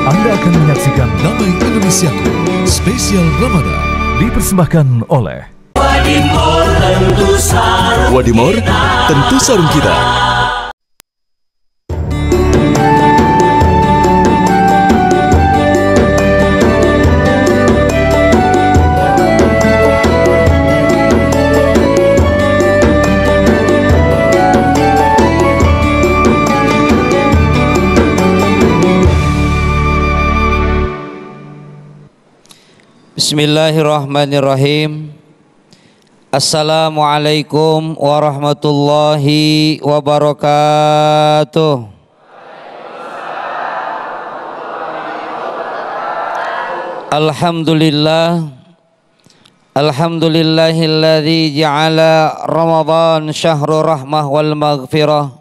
Anda akan menyaksikan Damai Indonesiaku Spesial Ramadan dipersembahkan oleh Wadimor tentu sarung kita. Bismillahirrahmanirrahim. Assalamualaikum warahmatullahi wabarakatuh. Alhamdulillah. Alhamdulillahilladzi ja'ala Ramadan syahrul rahmah wal maghfirah.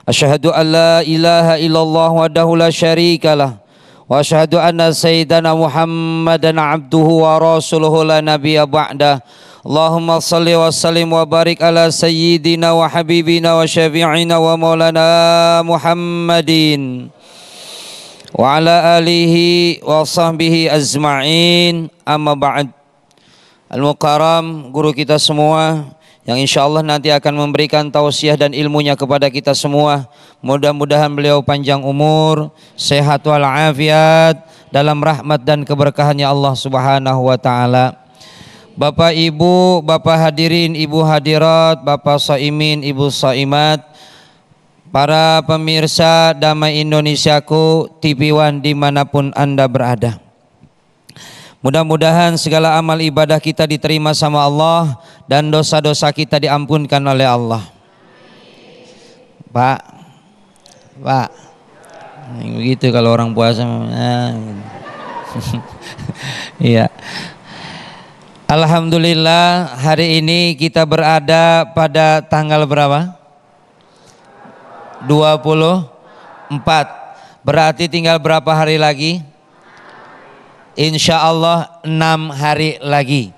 Asyhadu an la ilaha illallah wahdahu la syarikalah. Wa asyhadu anna sayyidana Muhammadan abduhu wa rasuluhu la nabiyya ba'dah. Allahumma salli wa sallim wa barik ala sayyidina wa habibina wa syafi'ina wa maulana Muhammadin wa ala alihi wa sahbihi azma'in. Amma ba'd. Al-Mukarram, guru kita semua yang insya Allah nanti akan memberikan tausiah dan ilmunya kepada kita semua. Mudah-mudahan beliau panjang umur, sehat walafiat, dalam rahmat dan keberkahannya Allah Subhanahu wa ta'ala. Bapak Ibu, Bapak hadirin, Ibu hadirat, Bapak shaimin, Ibu shaimat, para pemirsa Damai Indonesiaku TV One dimanapun Anda berada. Mudah-mudahan segala amal ibadah kita diterima sama Allah dan dosa-dosa kita diampunkan oleh Allah. Pak, begitu kalau orang puasa. Iya. Alhamdulillah, hari ini kita berada pada tanggal berapa? 24. Berarti tinggal berapa hari lagi? Insya Allah 6 hari lagi.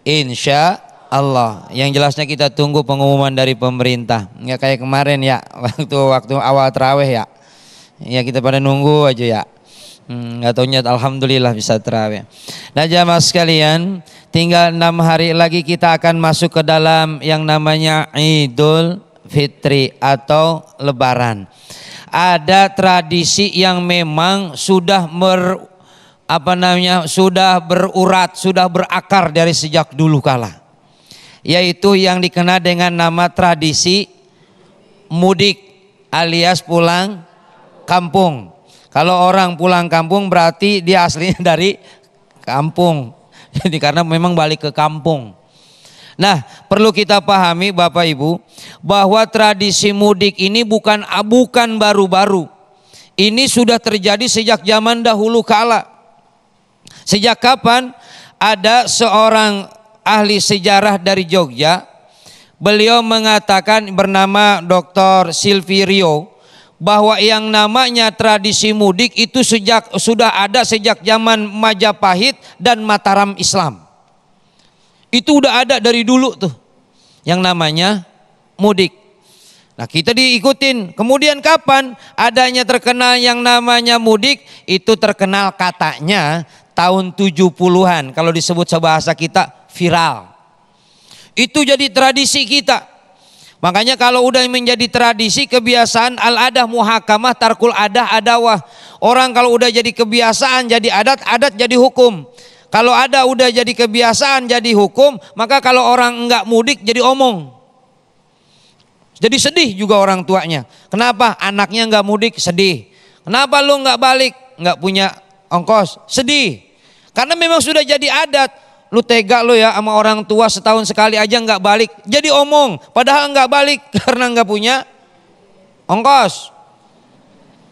Insya Allah. Yang jelasnya kita tunggu pengumuman dari pemerintah. Nggak kayak kemarin ya, waktu awal tarawih ya. Ya kita pada nunggu aja ya. Nggak taunya alhamdulillah bisa tarawih. Nah jamaah sekalian, tinggal 6 hari lagi kita akan masuk ke dalam yang namanya Idul Fitri atau Lebaran. Ada tradisi yang memang sudah sudah berurat, sudah berakar dari sejak dulu kala, yaitu yang dikenal dengan nama tradisi mudik alias pulang kampung. Kalau orang pulang kampung berarti dia aslinya dari kampung, jadi karena memang balik ke kampung. Nah, perlu kita pahami Bapak Ibu bahwa tradisi mudik ini bukan baru-baru. Ini sudah terjadi sejak zaman dahulu kala. Sejak kapan? Ada seorang ahli sejarah dari Jogja. Beliau mengatakan, bernama Dr. Silvirio, bahwa yang namanya tradisi mudik itu sudah ada sejak zaman Majapahit dan Mataram Islam. Itu udah ada dari dulu tuh yang namanya mudik. Nah kita diikutin. Kemudian kapan adanya terkenal yang namanya mudik? Itu terkenal katanya tahun 70-an, kalau disebut sebahasa kita viral. Itu jadi tradisi kita. Makanya kalau udah menjadi tradisi, kebiasaan, al-adah muhakamah tarkul adah adawah. Orang kalau udah jadi kebiasaan jadi adat, adat jadi hukum. Kalau ada udah jadi kebiasaan jadi hukum, maka kalau orang enggak mudik jadi omong. Jadi sedih juga orang tuanya. Kenapa? Anaknya enggak mudik, sedih. Kenapa lu enggak balik? Enggak punya ongkos, sedih. Karena memang sudah jadi adat. Lu tega lu ya sama orang tua setahun sekali aja nggak balik, jadi omong. Padahal nggak balik karena nggak punya ongkos.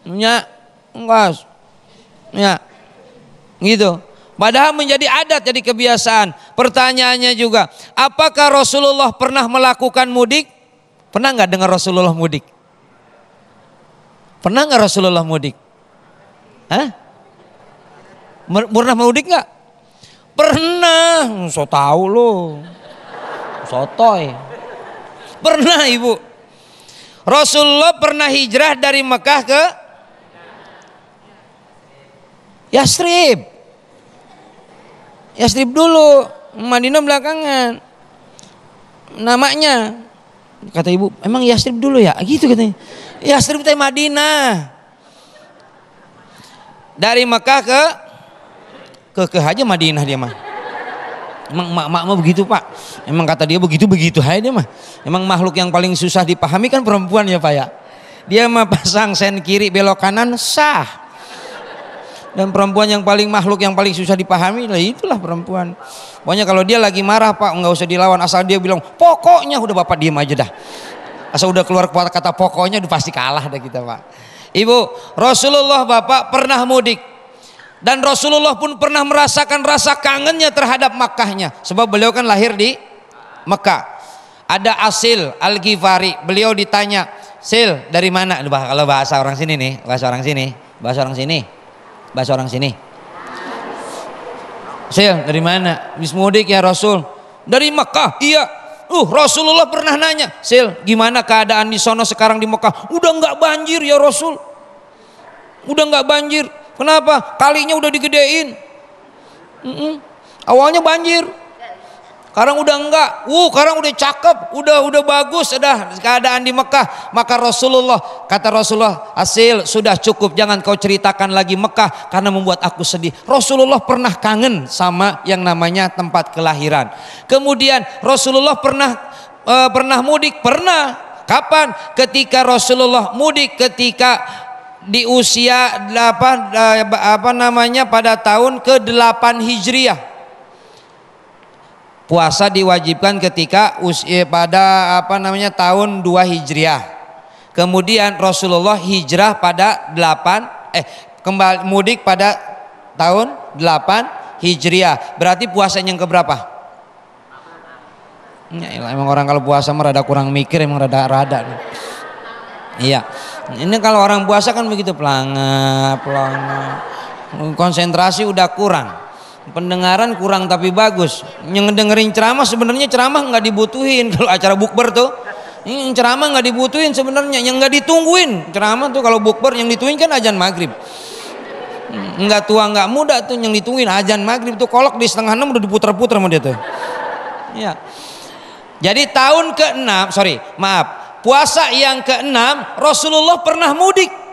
Punya ongkos. Ya, gitu. Padahal menjadi adat, jadi kebiasaan. Pertanyaannya juga, apakah Rasulullah pernah melakukan mudik? Pernah nggak dengar Rasulullah mudik? Pernah nggak Rasulullah mudik? Hah? Pernah mudik nggak? Pernah, so tahu lo, sotoy. Pernah ibu. Rasulullah pernah hijrah dari Mekah ke Yastrib. Yastrib dulu, Madinah belakangan. Namanya kata ibu, emang Yastrib dulu ya? Gitu katanya. Yastrib teh Madinah. Dari Mekah ke aja Madinah dia mah. Emang mak begitu Pak. Emang kata dia begitu aja dia mah. Emang makhluk yang paling susah dipahami kan perempuan ya Pak ya. Dia mah pasang sen kiri belok kanan sah. Dan perempuan yang paling makhluk yang paling susah dipahami lah itulah perempuan. Pokoknya kalau dia lagi marah Pak nggak usah dilawan, asal dia bilang pokoknya, udah Bapak diem aja dah. Asal udah keluar kata pokoknya udah pasti kalah dah kita Pak. Ibu, Rasulullah Bapak pernah mudik dan Rasulullah pun pernah merasakan rasa kangennya terhadap Makkahnya, sebab beliau kan lahir di Mekah. Ada Asil Al-Ghifari, beliau ditanya, Sil dari mana? Kalau bahasa orang sini nih, bahasa orang sini. Sil dari mana? Bis mudik ya Rasul. Dari Mekah. Iya. Rasulullah pernah nanya, Sil gimana keadaan di sono sekarang di Mekah? Udah nggak banjir ya Rasul. Udah nggak banjir. Kenapa? Kalinya udah digedein. Awalnya banjir. Sekarang udah enggak. Sekarang udah cakep, udah bagus dah keadaan di Mekah. Maka kata Rasulullah, Asil sudah cukup, jangan kau ceritakan lagi Mekah karena membuat aku sedih. Rasulullah pernah kangen sama yang namanya tempat kelahiran. Kemudian Rasulullah pernah mudik, pernah. Kapan? Ketika Rasulullah mudik ketika di usia pada tahun ke-8 Hijriah. Puasa diwajibkan ketika pada tahun 2 Hijriah. Kemudian Rasulullah hijrah pada kembali mudik pada tahun 8 Hijriah. Berarti puasanya yang keberapa? Ya, emang orang kalau puasa mah rada kurang mikir, emang rada. Iya. Ini kalau orang puasa kan begitu pelanga. Konsentrasi udah kurang. Pendengaran kurang tapi bagus. Yang dengerin ceramah sebenarnya ceramah nggak dibutuhin kalau acara bukber tuh. Ini ceramah nggak dibutuhin sebenarnya, yang nggak ditungguin ceramah tuh kalau bukber yang ditungguin kan azan maghrib. Nggak tua nggak muda tuh yang ditungguin azan maghrib tuh, kolok di 5:30 udah diputer-puter sama dia tuh. Ya. Jadi tahun puasa yang ke-6 Rasulullah pernah mudik.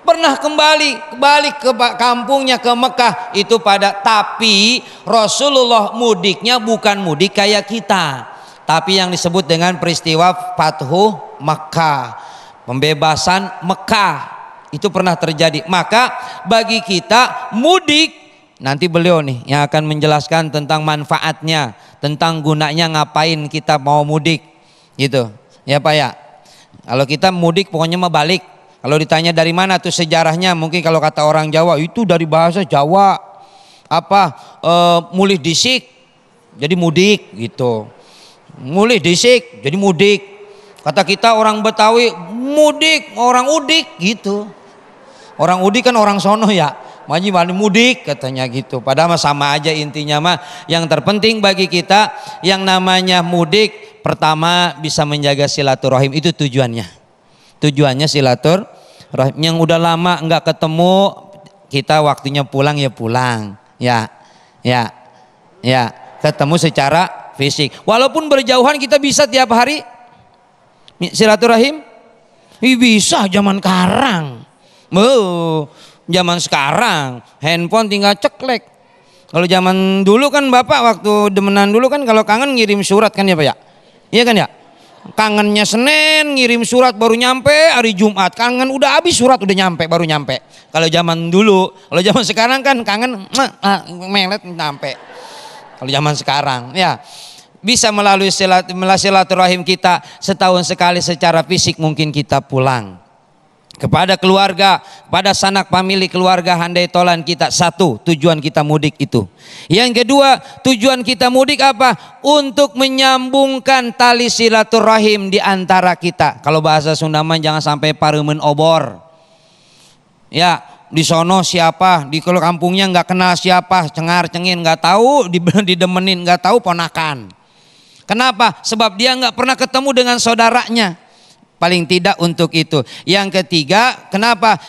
Pernah kembali ke kampungnya ke Mekah itu tapi Rasulullah mudiknya bukan mudik kayak kita, tapi yang disebut dengan peristiwa Fathu Makkah, pembebasan Mekah itu pernah terjadi. Maka bagi kita mudik, nanti beliau nih yang akan menjelaskan tentang manfaatnya, tentang gunanya ngapain kita mau mudik gitu ya Pak ya. Kalau kita mudik pokoknya mah balik. Kalau ditanya dari mana tuh sejarahnya, mungkin kalau kata orang Jawa itu dari bahasa Jawa mulih disik jadi mudik gitu. Mulih disik jadi mudik. Kata kita orang Betawi mudik, orang udik gitu. Orang udik kan orang sono ya. Maji mudik katanya gitu. Padahal sama aja intinya mah. Yang terpenting bagi kita yang namanya mudik, pertama bisa menjaga silaturahim, itu tujuannya. Tujuannya silaturahim. Yang udah lama nggak ketemu, kita waktunya pulang ya pulang, ya ketemu secara fisik. Walaupun berjauhan kita bisa tiap hari silaturahim. Bisa zaman sekarang. Zaman sekarang handphone tinggal ceklek. Kalau zaman dulu kan Bapak waktu demenan dulu kan kalau kangen ngirim surat kan ya Pak ya. Iya kan ya. Kangennya Senin ngirim surat baru nyampe hari Jumat, kangen udah habis surat udah nyampe baru nyampe. Kalau zaman dulu, kalau zaman sekarang kan kangen melet nyampe. Kalau zaman sekarang ya bisa melalui silaturahim kita setahun sekali secara fisik mungkin kita pulang kepada keluarga, pada sanak famili keluarga handai tolan kita. Satu tujuan kita mudik itu. Yang kedua tujuan kita mudik apa? Untuk menyambungkan tali silaturahim di antara kita. Kalau bahasa Sundaman jangan sampai pareumeun obor. Ya di sono siapa, di kalau kampungnya nggak kenal siapa, cengar cengin nggak tahu, didemenin nggak tahu ponakan. Kenapa? Sebab dia nggak pernah ketemu dengan saudaranya. Paling tidak untuk itu. Yang ketiga, kenapa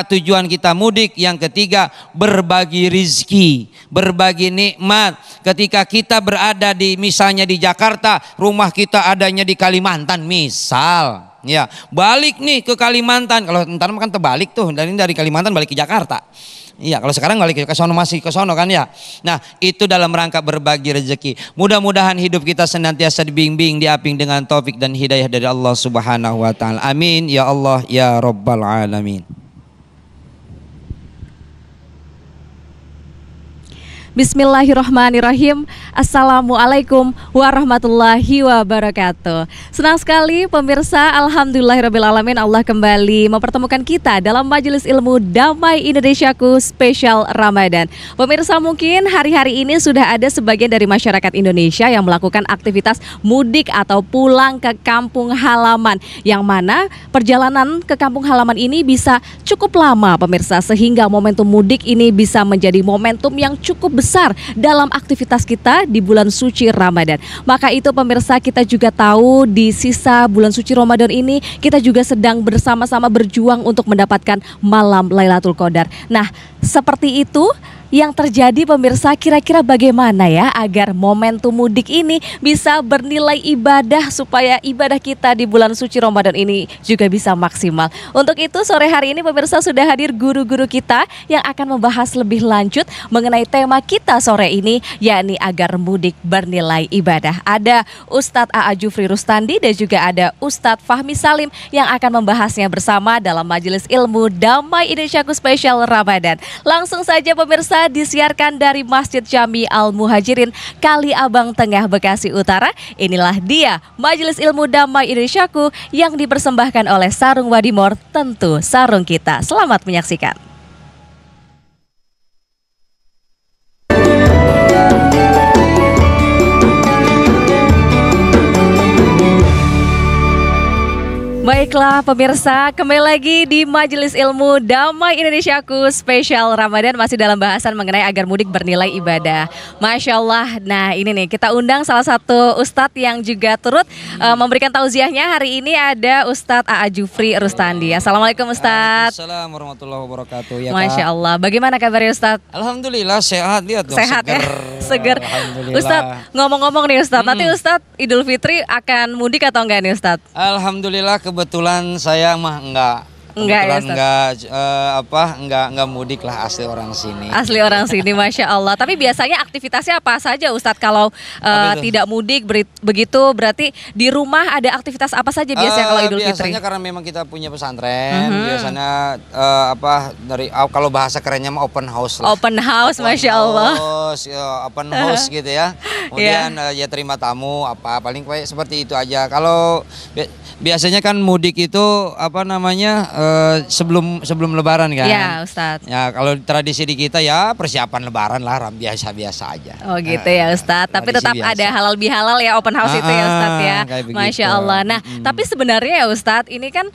tujuan kita mudik? Yang ketiga, berbagi rizki, berbagi nikmat. Ketika kita berada misalnya di Jakarta, rumah kita adanya di Kalimantan misal. Ya, balik nih ke Kalimantan. Kalau ntar kan terbalik tuh, dari Kalimantan balik ke Jakarta. Iya, kalau sekarang balik ke sono masih ke sono kan ya. Nah, itu dalam rangka berbagi rezeki. Mudah-mudahan hidup kita senantiasa dibimbing, diaping dengan taufik dan hidayah dari Allah Subhanahu wa taala. Amin ya Allah ya rabbal alamin. Bismillahirrahmanirrahim. Assalamualaikum warahmatullahi wabarakatuh. Senang sekali pemirsa, alhamdulillahirrabbilalamin, Allah kembali mempertemukan kita dalam Majelis Ilmu Damai Indonesiaku spesial Ramadan. Pemirsa, mungkin hari-hari ini sudah ada sebagian dari masyarakat Indonesia yang melakukan aktivitas mudik atau pulang ke kampung halaman, yang mana perjalanan ke kampung halaman ini bisa cukup lama pemirsa, sehingga momentum mudik ini bisa menjadi momentum yang cukup besar dalam aktivitas kita di bulan suci Ramadan. Maka itu pemirsa, kita juga tahu di sisa bulan suci Ramadan ini kita juga sedang bersama-sama berjuang untuk mendapatkan malam Lailatul Qadar. Nah, seperti itu yang terjadi pemirsa, kira-kira bagaimana ya agar momentum mudik ini bisa bernilai ibadah, supaya ibadah kita di bulan suci Ramadan ini juga bisa maksimal. Untuk itu sore hari ini pemirsa sudah hadir guru-guru kita yang akan membahas lebih lanjut mengenai tema kita sore ini, yakni agar mudik bernilai ibadah. Ada Ustadz A.A. Jufri Rustandi dan juga ada Ustadz Fahmi Salim yang akan membahasnya bersama dalam Majelis Ilmu Damai Indonesiaku spesial Ramadan. Langsung saja pemirsa, disiarkan dari Masjid Jami Al-Muhajirin, Kali Abang Tengah, Bekasi Utara. Inilah dia Majelis Ilmu Damai Indonesiaku yang dipersembahkan oleh Sarung Wadimor, tentu sarung kita. Selamat menyaksikan. Baiklah pemirsa, kembali lagi di Majelis Ilmu Damai Indonesiaku spesial Ramadan, masih dalam bahasan mengenai agar mudik bernilai ibadah. Masya Allah, nah ini nih kita undang salah satu Ustadz yang juga turut memberikan tausiahnya. Hari ini ada Ustadz A.A. Jufri Rustandi. Assalamualaikum Ustadz. Assalamualaikum warahmatullahi wabarakatuh. Ya, Masya Allah, bagaimana kabarnya Ustadz? Alhamdulillah sehat, lihat dong, sehat seger. Ya, seger. Ustadz, ngomong-ngomong nih Ustadz, nanti Ustadz Idul Fitri akan mudik atau enggak nih Ustadz? Alhamdulillah kebetulan saya mah enggak ya, enggak mudik lah, asli orang sini. Asli orang sini, Masya Allah. Tapi biasanya aktivitasnya apa saja Ustadz kalau tidak mudik begitu, berarti di rumah ada aktivitas apa saja biasanya kalau Idul Fitri? Biasanya karena memang kita punya pesantren, biasanya kalau bahasa kerennya mah open house lah. Open house, Masya Allah. Open house gitu ya. Kemudian ya terima tamu paling kayak seperti itu aja. Kalau biasanya kan mudik itu sebelum Lebaran kan? Ya Ustadz. Ya kalau tradisi di kita ya persiapan Lebaran lah, biasa-biasa aja. Oh gitu ya Ustadz. Tapi tetap biasa. Ada halal bihalal ya open house itu ya Ustadz ya. Masya Allah. Nah tapi sebenarnya ya Ustadz, ini kan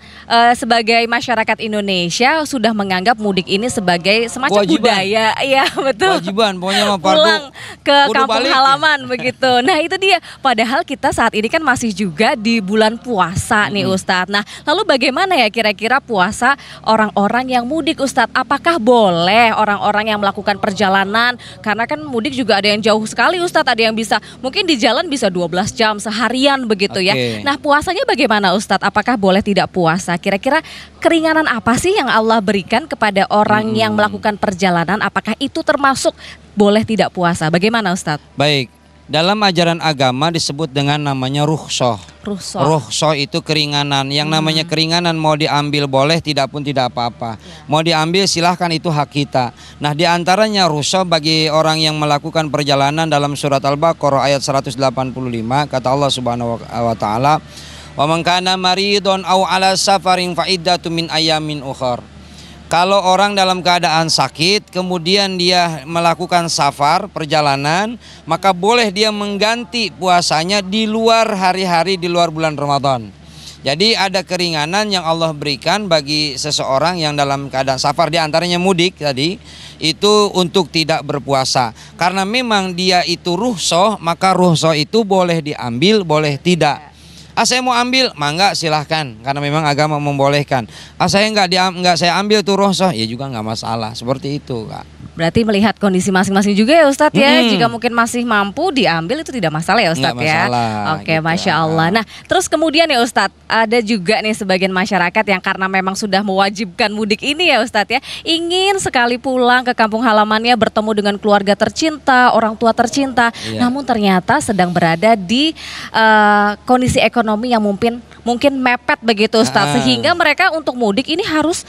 sebagai masyarakat Indonesia sudah menganggap mudik ini sebagai semacam budaya. Iya betul. Kewajiban, pokoknya mau pulang ke kampung halaman begitu. Nah itu dia. Padahal kita saat ini kan masih juga di bulan puasa nih Ustadz. Nah lalu bagaimana ya kira-kira puasa orang-orang yang mudik Ustadz? Apakah boleh orang-orang yang melakukan perjalanan? Karena kan mudik juga ada yang jauh sekali Ustadz, ada yang bisa mungkin di jalan bisa 12 jam seharian begitu ya. Nah puasanya bagaimana Ustadz? Apakah boleh tidak puasa? Kira-kira keringanan apa sih yang Allah berikan kepada orang yang melakukan perjalanan? Apakah itu termasuk boleh tidak puasa? Bagaimana Ustadz? Baik. Dalam ajaran agama disebut dengan namanya rukhsah. Rukhsah itu keringanan. Yang namanya keringanan mau diambil boleh, tidak pun tidak apa-apa. Mau diambil silahkan, itu hak kita. Nah di antaranya rukhsah bagi orang yang melakukan perjalanan dalam surat Al-Baqarah ayat 185, kata Allah Subhanahu wa taala, "Wa man kana maridun aw ala safarin fa iddatun min ayamin ukhar." Kalau orang dalam keadaan sakit, kemudian dia melakukan safar, perjalanan, maka boleh dia mengganti puasanya di luar hari-hari, di luar bulan Ramadan. Jadi ada keringanan yang Allah berikan bagi seseorang yang dalam keadaan safar, di antaranya mudik tadi, itu untuk tidak berpuasa. Karena memang dia itu rukhsah, maka rukhsah itu boleh diambil, boleh tidak. Saya mau ambil, mangga silahkan, karena memang agama membolehkan. Saya nggak saya ambil tuh rukhsah, ya juga nggak masalah, seperti itu Kak. Berarti melihat kondisi masing-masing juga ya Ustadz ya. Jika mungkin masih mampu diambil itu tidak masalah ya Ustadz ya. Oke, gitu. Masya Allah. Nah terus kemudian ya Ustadz, ada juga nih sebagian masyarakat yang karena memang sudah mewajibkan mudik ini ya Ustadz ya, ingin sekali pulang ke kampung halamannya, bertemu dengan keluarga tercinta, orang tua tercinta. Namun ternyata sedang berada di kondisi ekonomi yang mungkin mepet begitu Ustadz. Sehingga mereka untuk mudik ini harus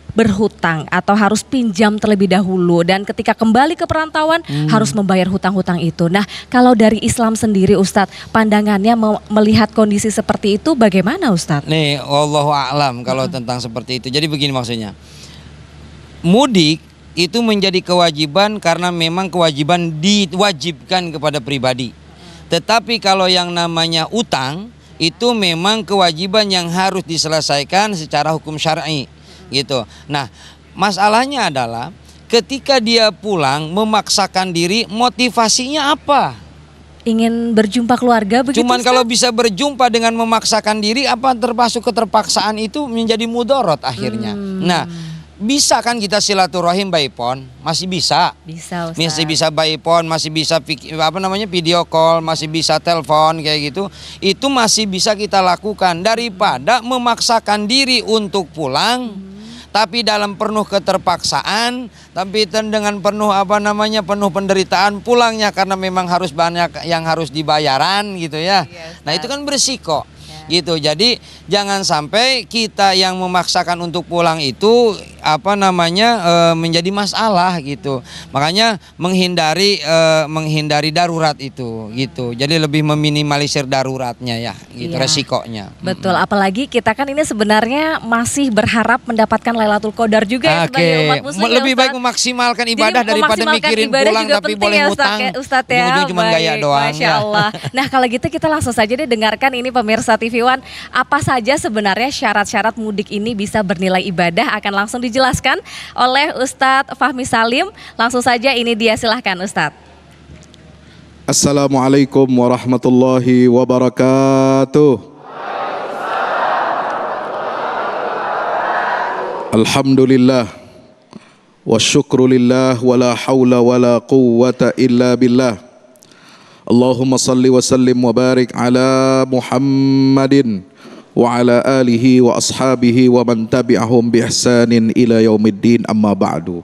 berhutang atau harus pinjam terlebih dahulu, dan ketika kembali ke perantauan harus membayar hutang-hutang itu. Nah kalau dari Islam sendiri Ustadz, pandangannya melihat kondisi seperti itu bagaimana Ustadz? Nih wallahu a'lam kalau tentang seperti itu. Jadi begini maksudnya, mudik itu menjadi kewajiban karena memang kewajiban diwajibkan kepada pribadi. Tetapi kalau yang namanya utang itu memang kewajiban yang harus diselesaikan secara hukum syar'i. Gitu. Nah, masalahnya adalah ketika dia pulang memaksakan diri, motivasinya apa? Ingin berjumpa keluarga begitu? Cuman kalau bisa berjumpa dengan memaksakan diri, apa termasuk keterpaksaan itu menjadi mudorot akhirnya. Nah, bisa kan kita silaturahim by phone? Masih bisa. Bisa Ustaz. Masih bisa by phone, masih bisa video call, masih bisa telepon kayak gitu. Itu masih bisa kita lakukan daripada memaksakan diri untuk pulang. Tapi dalam penuh keterpaksaan, tapi dengan penuh penuh penderitaan pulangnya karena memang harus banyak yang harus dibayaran gitu ya. Nah itu kan berisiko. Gitu. Jadi jangan sampai kita yang memaksakan untuk pulang itu menjadi masalah gitu. Makanya menghindari darurat itu gitu. Jadi lebih meminimalisir daruratnya ya gitu, resikonya. Betul, apalagi kita kan ini sebenarnya masih berharap mendapatkan Lailatul Qadar juga ya sebagai umat muslim. Lebih baik memaksimalkan ibadah daripada mikirin pulang tapi boleh hutang. Ustadz ya. Ujung-ujung cuma gaya doang. Masya Allah. Nah kalau gitu kita langsung saja deh dengarkan ini pemirsa TV One, apa saja sebenarnya syarat-syarat mudik ini bisa bernilai ibadah, akan langsung dijelaskan oleh Ustadz Fahmi Salim. Langsung saja ini dia, silahkan Ustadz. Assalamualaikum warahmatullahi wabarakatuh. Alhamdulillah wa syukrulillah wa la hawla wa la quwwata illa billah. Allahumma salli wa sallim wa barik ala Muhammadin wa ala alihi wa ashabihi wa man tabi'ahum bi ihsanin ila yaumiddin, amma ba'du.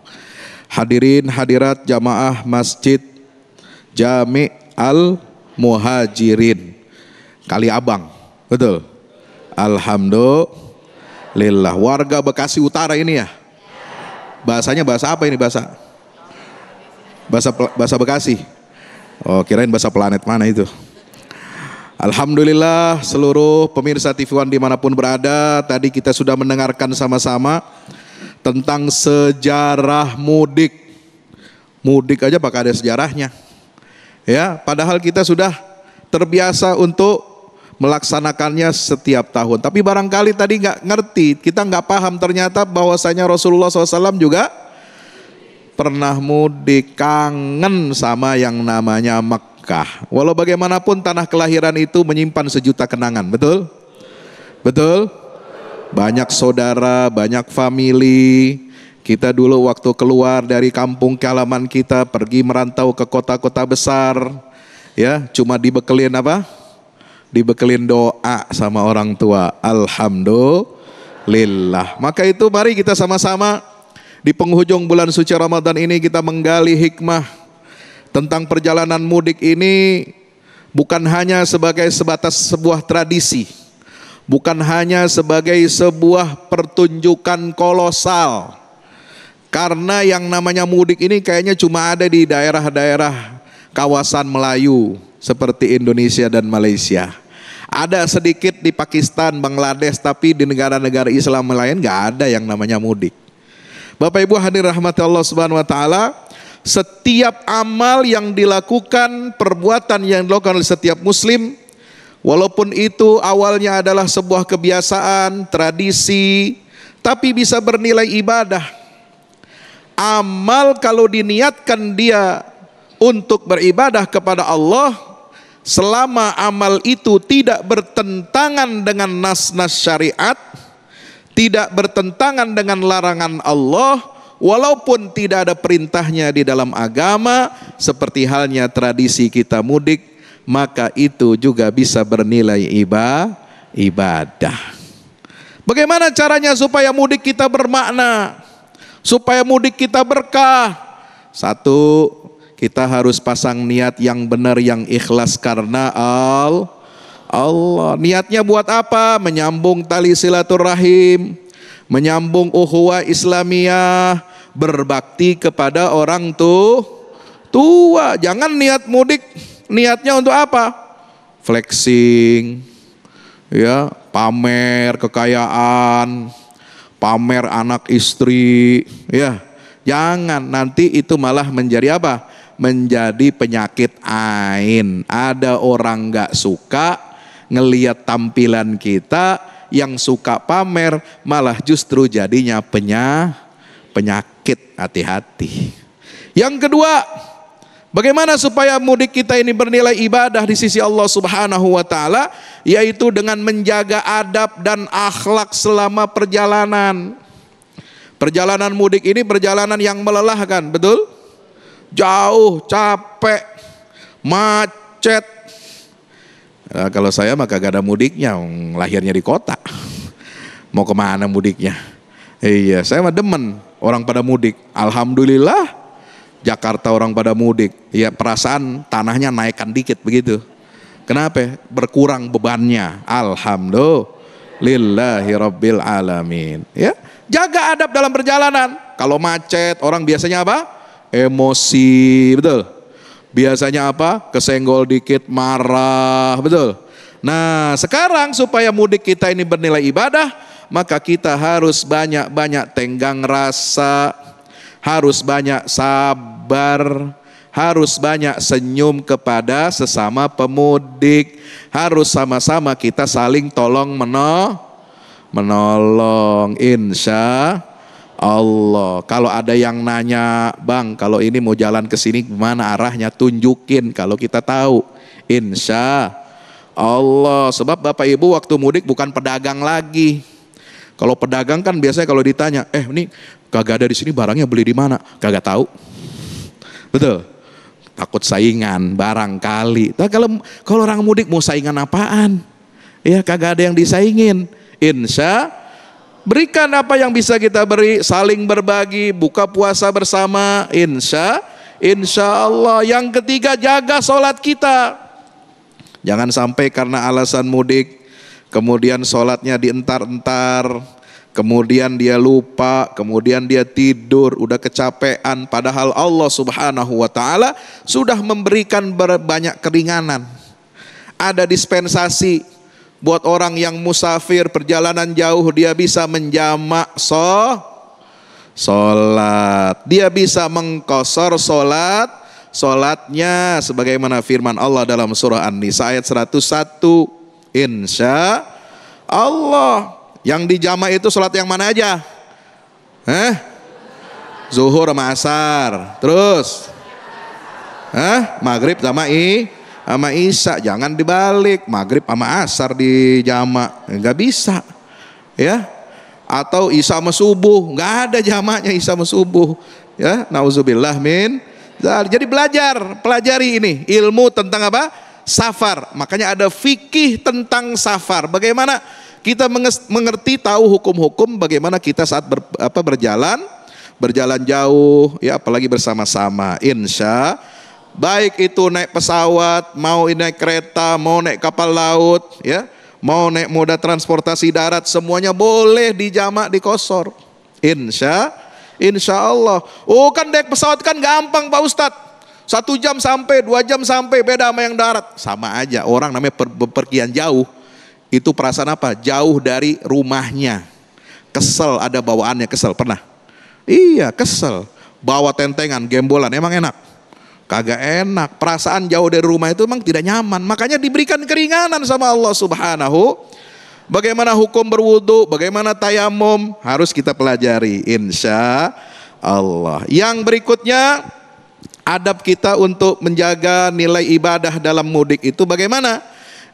Hadirin hadirat jamaah Masjid Jami' Al Muhajirin Kali Abang. Betul. Alhamdulillah. Warga Bekasi Utara ini ya. Bahasanya bahasa apa ini bahasa? Bahasa Bekasi. Oh, kirain bahasa planet mana itu. Alhamdulillah seluruh pemirsa TV One dimanapun berada, tadi kita sudah mendengarkan sama-sama tentang sejarah mudik. Mudik aja bakal ada sejarahnya. Ya, padahal kita sudah terbiasa untuk melaksanakannya setiap tahun. Tapi barangkali tadi nggak ngerti, kita nggak paham ternyata bahwasanya Rasulullah SAW juga pernah mudik, kangen sama yang namanya Mekah. Walau bagaimanapun tanah kelahiran itu menyimpan sejuta kenangan, betul? Betul? Banyak saudara, banyak famili. Kita dulu waktu keluar dari kampung halaman kita pergi merantau ke kota-kota besar, ya, cuma dibekelin apa? Dibekelin doa sama orang tua. Alhamdulillah. Maka itu mari kita sama-sama di penghujung bulan suci Ramadan ini kita menggali hikmah tentang perjalanan mudik ini, bukan hanya sebagai sebatas sebuah tradisi, bukan hanya sebagai sebuah pertunjukan kolosal. Karena yang namanya mudik ini kayaknya cuma ada di daerah-daerah kawasan Melayu seperti Indonesia dan Malaysia. Ada sedikit di Pakistan, Bangladesh, tapi di negara-negara Islam lain nggak ada yang namanya mudik. Bapak Ibu hadirin rahmati Allah Subhanahu wa taala, setiap amal yang dilakukan, perbuatan yang dilakukan oleh setiap muslim, walaupun itu awalnya adalah sebuah kebiasaan, tradisi, tapi bisa bernilai ibadah. Amal kalau diniatkan dia untuk beribadah kepada Allah, selama amal itu tidak bertentangan dengan nas-nas syariat, tidak bertentangan dengan larangan Allah, walaupun tidak ada perintahnya di dalam agama, seperti halnya tradisi kita mudik, maka itu juga bisa bernilai ibadah. Bagaimana caranya supaya mudik kita bermakna, supaya mudik kita berkah? Satu, kita harus pasang niat yang benar, yang ikhlas karena Allah. Niatnya buat apa? Menyambung tali silaturahim, menyambung ukhuwah Islamiyah, berbakti kepada orang tua. Jangan niat mudik, niatnya untuk apa? Flexing, ya, pamer kekayaan, pamer anak istri, ya. Jangan, nanti itu malah menjadi apa? Menjadi penyakit ain. Ada orang gak suka ngelihat tampilan kita, yang suka pamer malah justru jadinya penyakit. Hati-hati. Yang kedua, bagaimana supaya mudik kita ini bernilai ibadah di sisi Allah Subhanahu wa taala, yaitu dengan menjaga adab dan akhlak selama perjalanan. Perjalanan mudik ini perjalanan yang melelahkan, betul? Jauh, capek, macet. Nah, kalau saya mah kagak ada mudiknya, lahirnya di kota. Mau kemana mudiknya? Iya, saya mah demen orang pada mudik. Alhamdulillah Jakarta orang pada mudik. Ya, perasaan tanahnya naikkan dikit begitu. Kenapa? Berkurang bebannya. Alhamdulillahirabbil alamin. Ya, jaga adab dalam perjalanan. Kalau macet, orang biasanya apa? Emosi, betul? Biasanya apa? Kesenggol dikit, marah, betul? Nah, sekarang supaya mudik kita ini bernilai ibadah, maka kita harus banyak-banyak tenggang rasa, harus banyak sabar, harus banyak senyum kepada sesama pemudik, harus sama-sama kita saling tolong menolong, insya Allah. Kalau ada yang nanya, bang, kalau ini mau jalan ke sini gimana arahnya, tunjukin kalau kita tahu, insya Allah. Sebab Bapak Ibu waktu mudik bukan pedagang lagi. Kalau pedagang kan biasanya kalau ditanya, ini kagak ada di sini, barangnya beli di mana? Kagak tahu, betul? Takut saingan barangkali. Nah, kalau orang mudik mau saingan apaan? Ya, kagak ada yang disaingin. Insya berikan apa yang bisa kita beri, saling berbagi, buka puasa bersama, insya Allah. Yang ketiga, jaga sholat kita. Jangan sampai karena alasan mudik, kemudian sholatnya dientar-entar, kemudian dia lupa, kemudian dia tidur, udah kecapean. Padahal Allah Subhanahu wa taala sudah memberikan banyak keringanan. Ada dispensasi buat orang yang musafir perjalanan jauh, dia bisa menjamak sholat, dia bisa mengqashar sholatnya sebagaimana firman Allah dalam surah An-Nisa ayat 101. Insya Allah. Yang dijamak itu sholat yang mana aja? Zuhur sama asar. Terus maghrib sama isya. Jangan dibalik, maghrib sama asar di jamak, nggak bisa, ya. Atau isya sama subuh, nggak ada jamaknya isya sama subuh, ya. Nauzubillah min. Jadi pelajari ini ilmu tentang apa? Safar. Makanya ada fikih tentang safar. Bagaimana kita mengerti, tahu hukum-hukum, bagaimana kita saat berjalan jauh, ya, apalagi bersama-sama. Insya baik itu naik pesawat, mau naik kereta, mau naik kapal laut, ya, mau naik moda transportasi darat, semuanya boleh dijamak, dikosor. Insya Allah. Oh, kan naik pesawat kan gampang Pak Ustadz. 1 jam sampai, 2 jam sampai, beda sama yang darat. Sama aja, orang namanya bepergian jauh. Itu perasaan apa? Jauh dari rumahnya. Kesel, ada bawaannya kesel, pernah? Iya, kesel. Bawa tentengan, gembolan, emang enak? Kagak enak. Perasaan jauh dari rumah itu memang tidak nyaman. Makanya diberikan keringanan sama Allah Subhanahu. Bagaimana hukum berwudu, bagaimana tayamum, harus kita pelajari insya Allah. Yang berikutnya Adab kita untuk menjaga nilai ibadah dalam mudik itu bagaimana?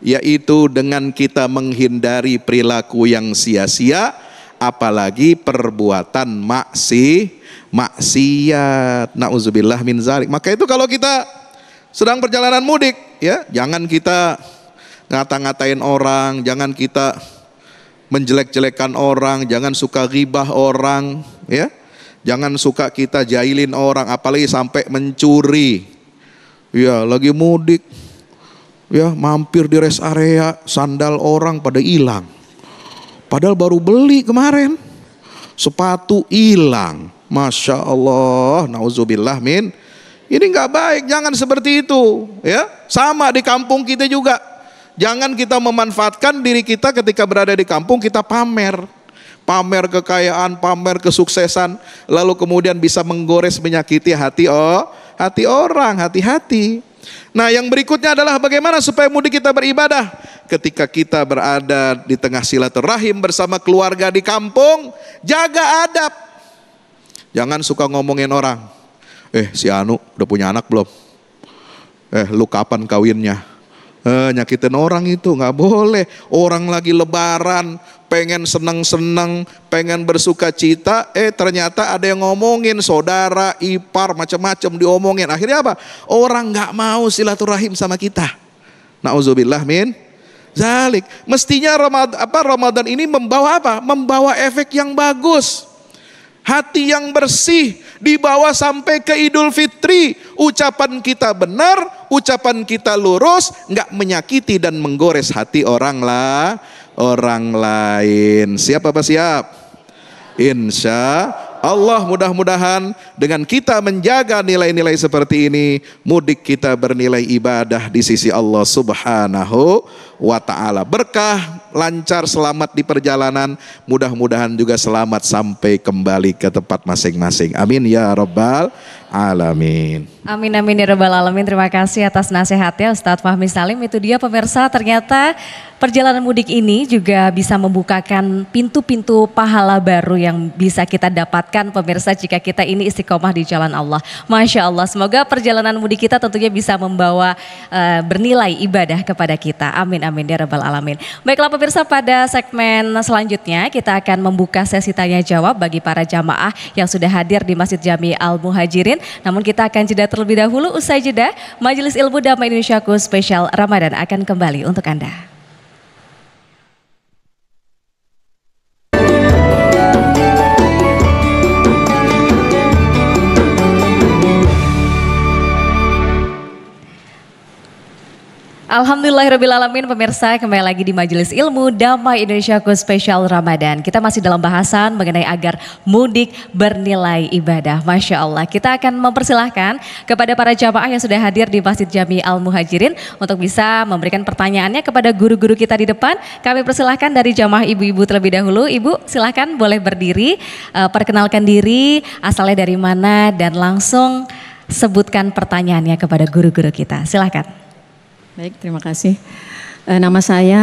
Yaitu dengan kita menghindari perilaku yang sia-sia, apalagi perbuatan maksiat. Nauzubillah min zalik. Maka itu kalau kita sedang perjalanan mudik, ya, jangan kita ngata-ngatain orang, jangan kita menjelek-jelekan orang, jangan suka ghibah orang, ya. Jangan suka kita jahilin orang, apalagi sampai mencuri. Ya, lagi mudik, ya, mampir di rest area, sandal orang pada hilang. Padahal baru beli kemarin, sepatu hilang. Masya Allah, nauzubillah min. Ini nggak baik, jangan seperti itu. Ya, sama di kampung kita juga. Jangan kita memanfaatkan diri kita ketika berada di kampung, kita pamer kekayaan, pamer kesuksesan, lalu kemudian bisa menggores, menyakiti hati orang. Hati-hati. Nah, yang berikutnya adalah bagaimana supaya mudik kita beribadah. Ketika kita berada di tengah silaturahim bersama keluarga di kampung, jaga adab. Jangan suka ngomongin orang. Si Anu udah punya anak belum? Lu kapan kawinnya? Nyakitin orang itu nggak boleh. Orang lagi lebaran, pengen seneng-seneng, pengen bersuka cita, ternyata ada yang ngomongin saudara, ipar, macam-macam diomongin. Akhirnya apa? Orang nggak mau silaturahim sama kita. Nauzubillah min zalik. Mestinya Ramadan ini membawa apa? Membawa efek yang bagus. Hati yang bersih dibawa sampai ke Idul Fitri. Ucapan kita benar, ucapan kita lurus, nggak menyakiti dan menggores hati orang lain. Siap apa siap? Insya Allah, mudah-mudahan dengan kita menjaga nilai-nilai seperti ini, mudik kita bernilai ibadah di sisi Allah Subhanahu wa ta'ala. Berkah, lancar, selamat di perjalanan, mudah-mudahan juga selamat sampai kembali ke tempat masing-masing. Amin ya rabbal alamin. Amin amin ya rabbal alamin. Terima kasih atas nasihatnya Ustadz Fahmi Salim. Itu dia pemirsa, ternyata perjalanan mudik ini juga bisa membukakan pintu-pintu pahala baru yang bisa kita dapatkan pemirsa jika kita ini istiqomah di jalan Allah. Masya Allah, semoga perjalanan mudik kita tentunya bisa membawa bernilai ibadah kepada kita. Amin amin ya rabbal alamin. Baiklah pemirsa, pada segmen selanjutnya kita akan membuka sesi tanya jawab bagi para jamaah yang sudah hadir di Masjid Jami Al Muhajirin. Namun kita akan jeda terlebih dahulu. Usai jeda, Majelis Ilmu Damai Indonesiaku spesial Ramadan akan kembali untuk Anda. Alhamdulillahirrabbilalamin, pemirsa, kembali lagi di Majelis Ilmu Damai Indonesiaku spesial Ramadan. Kita masih dalam bahasan mengenai agar mudik bernilai ibadah. Masya Allah, kita akan mempersilahkan kepada para jamaah yang sudah hadir di Masjid Jami Al Muhajirin untuk bisa memberikan pertanyaannya kepada guru-guru kita di depan. Kami persilahkan dari jamaah ibu-ibu terlebih dahulu. Ibu silahkan boleh berdiri, perkenalkan diri, asalnya dari mana, dan langsung sebutkan pertanyaannya kepada guru-guru kita. Silahkan. Baik, terima kasih. Nama saya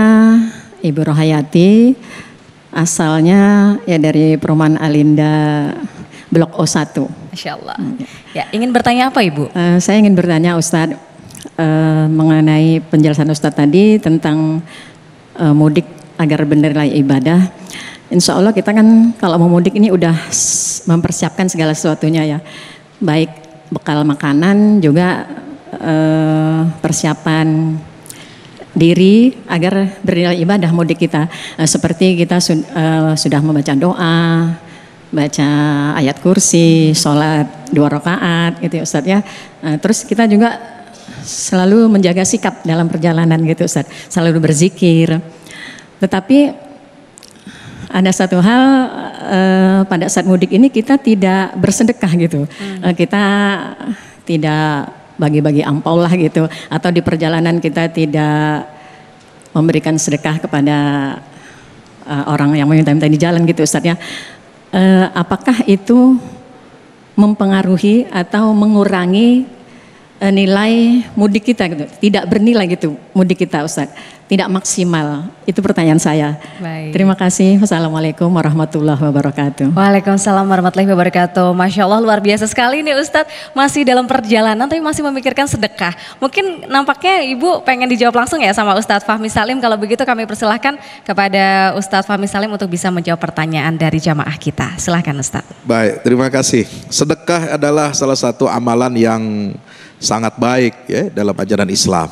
Ibu Rohayati, asalnya ya dari Perumahan Alinda Blok O1. Masya Allah. Ya, ingin bertanya apa Ibu? Saya ingin bertanya Ustadz mengenai penjelasan Ustadz tadi tentang mudik agar bernilai ibadah. Insya Allah kita kan kalau mau mudik ini udah mempersiapkan segala sesuatunya ya, baik bekal makanan juga persiapan diri agar bernilai ibadah mudik kita. Seperti kita sudah membaca doa, baca ayat kursi, sholat 2 rakaat gitu ya Ustadz ya. Terus kita juga selalu menjaga sikap dalam perjalanan gitu Ustadz, selalu berzikir. Tetapi ada satu hal pada saat mudik ini kita tidak bersedekah gitu. Kita tidak bagi-bagi ampau lah gitu, atau di perjalanan kita tidak memberikan sedekah kepada orang yang meminta-minta di jalan gitu Ustadz ya. Apakah itu mempengaruhi atau mengurangi nilai mudik kita gitu, tidak bernilai gitu mudik kita Ustaz, tidak maksimal. Itu pertanyaan saya. Baik. Terima kasih. Wassalamualaikum warahmatullahi wabarakatuh. Waalaikumsalam warahmatullahi wabarakatuh. Masya Allah luar biasa sekali nih Ustadz, masih dalam perjalanan tapi masih memikirkan sedekah. Mungkin nampaknya Ibu pengen dijawab langsung ya sama Ustadz Fahmi Salim. Kalau begitu kami persilahkan kepada Ustadz Fahmi Salim untuk bisa menjawab pertanyaan dari jamaah kita. Silahkan Ustadz. Baik, terima kasih. Sedekah adalah salah satu amalan yang sangat baik ya dalam ajaran Islam.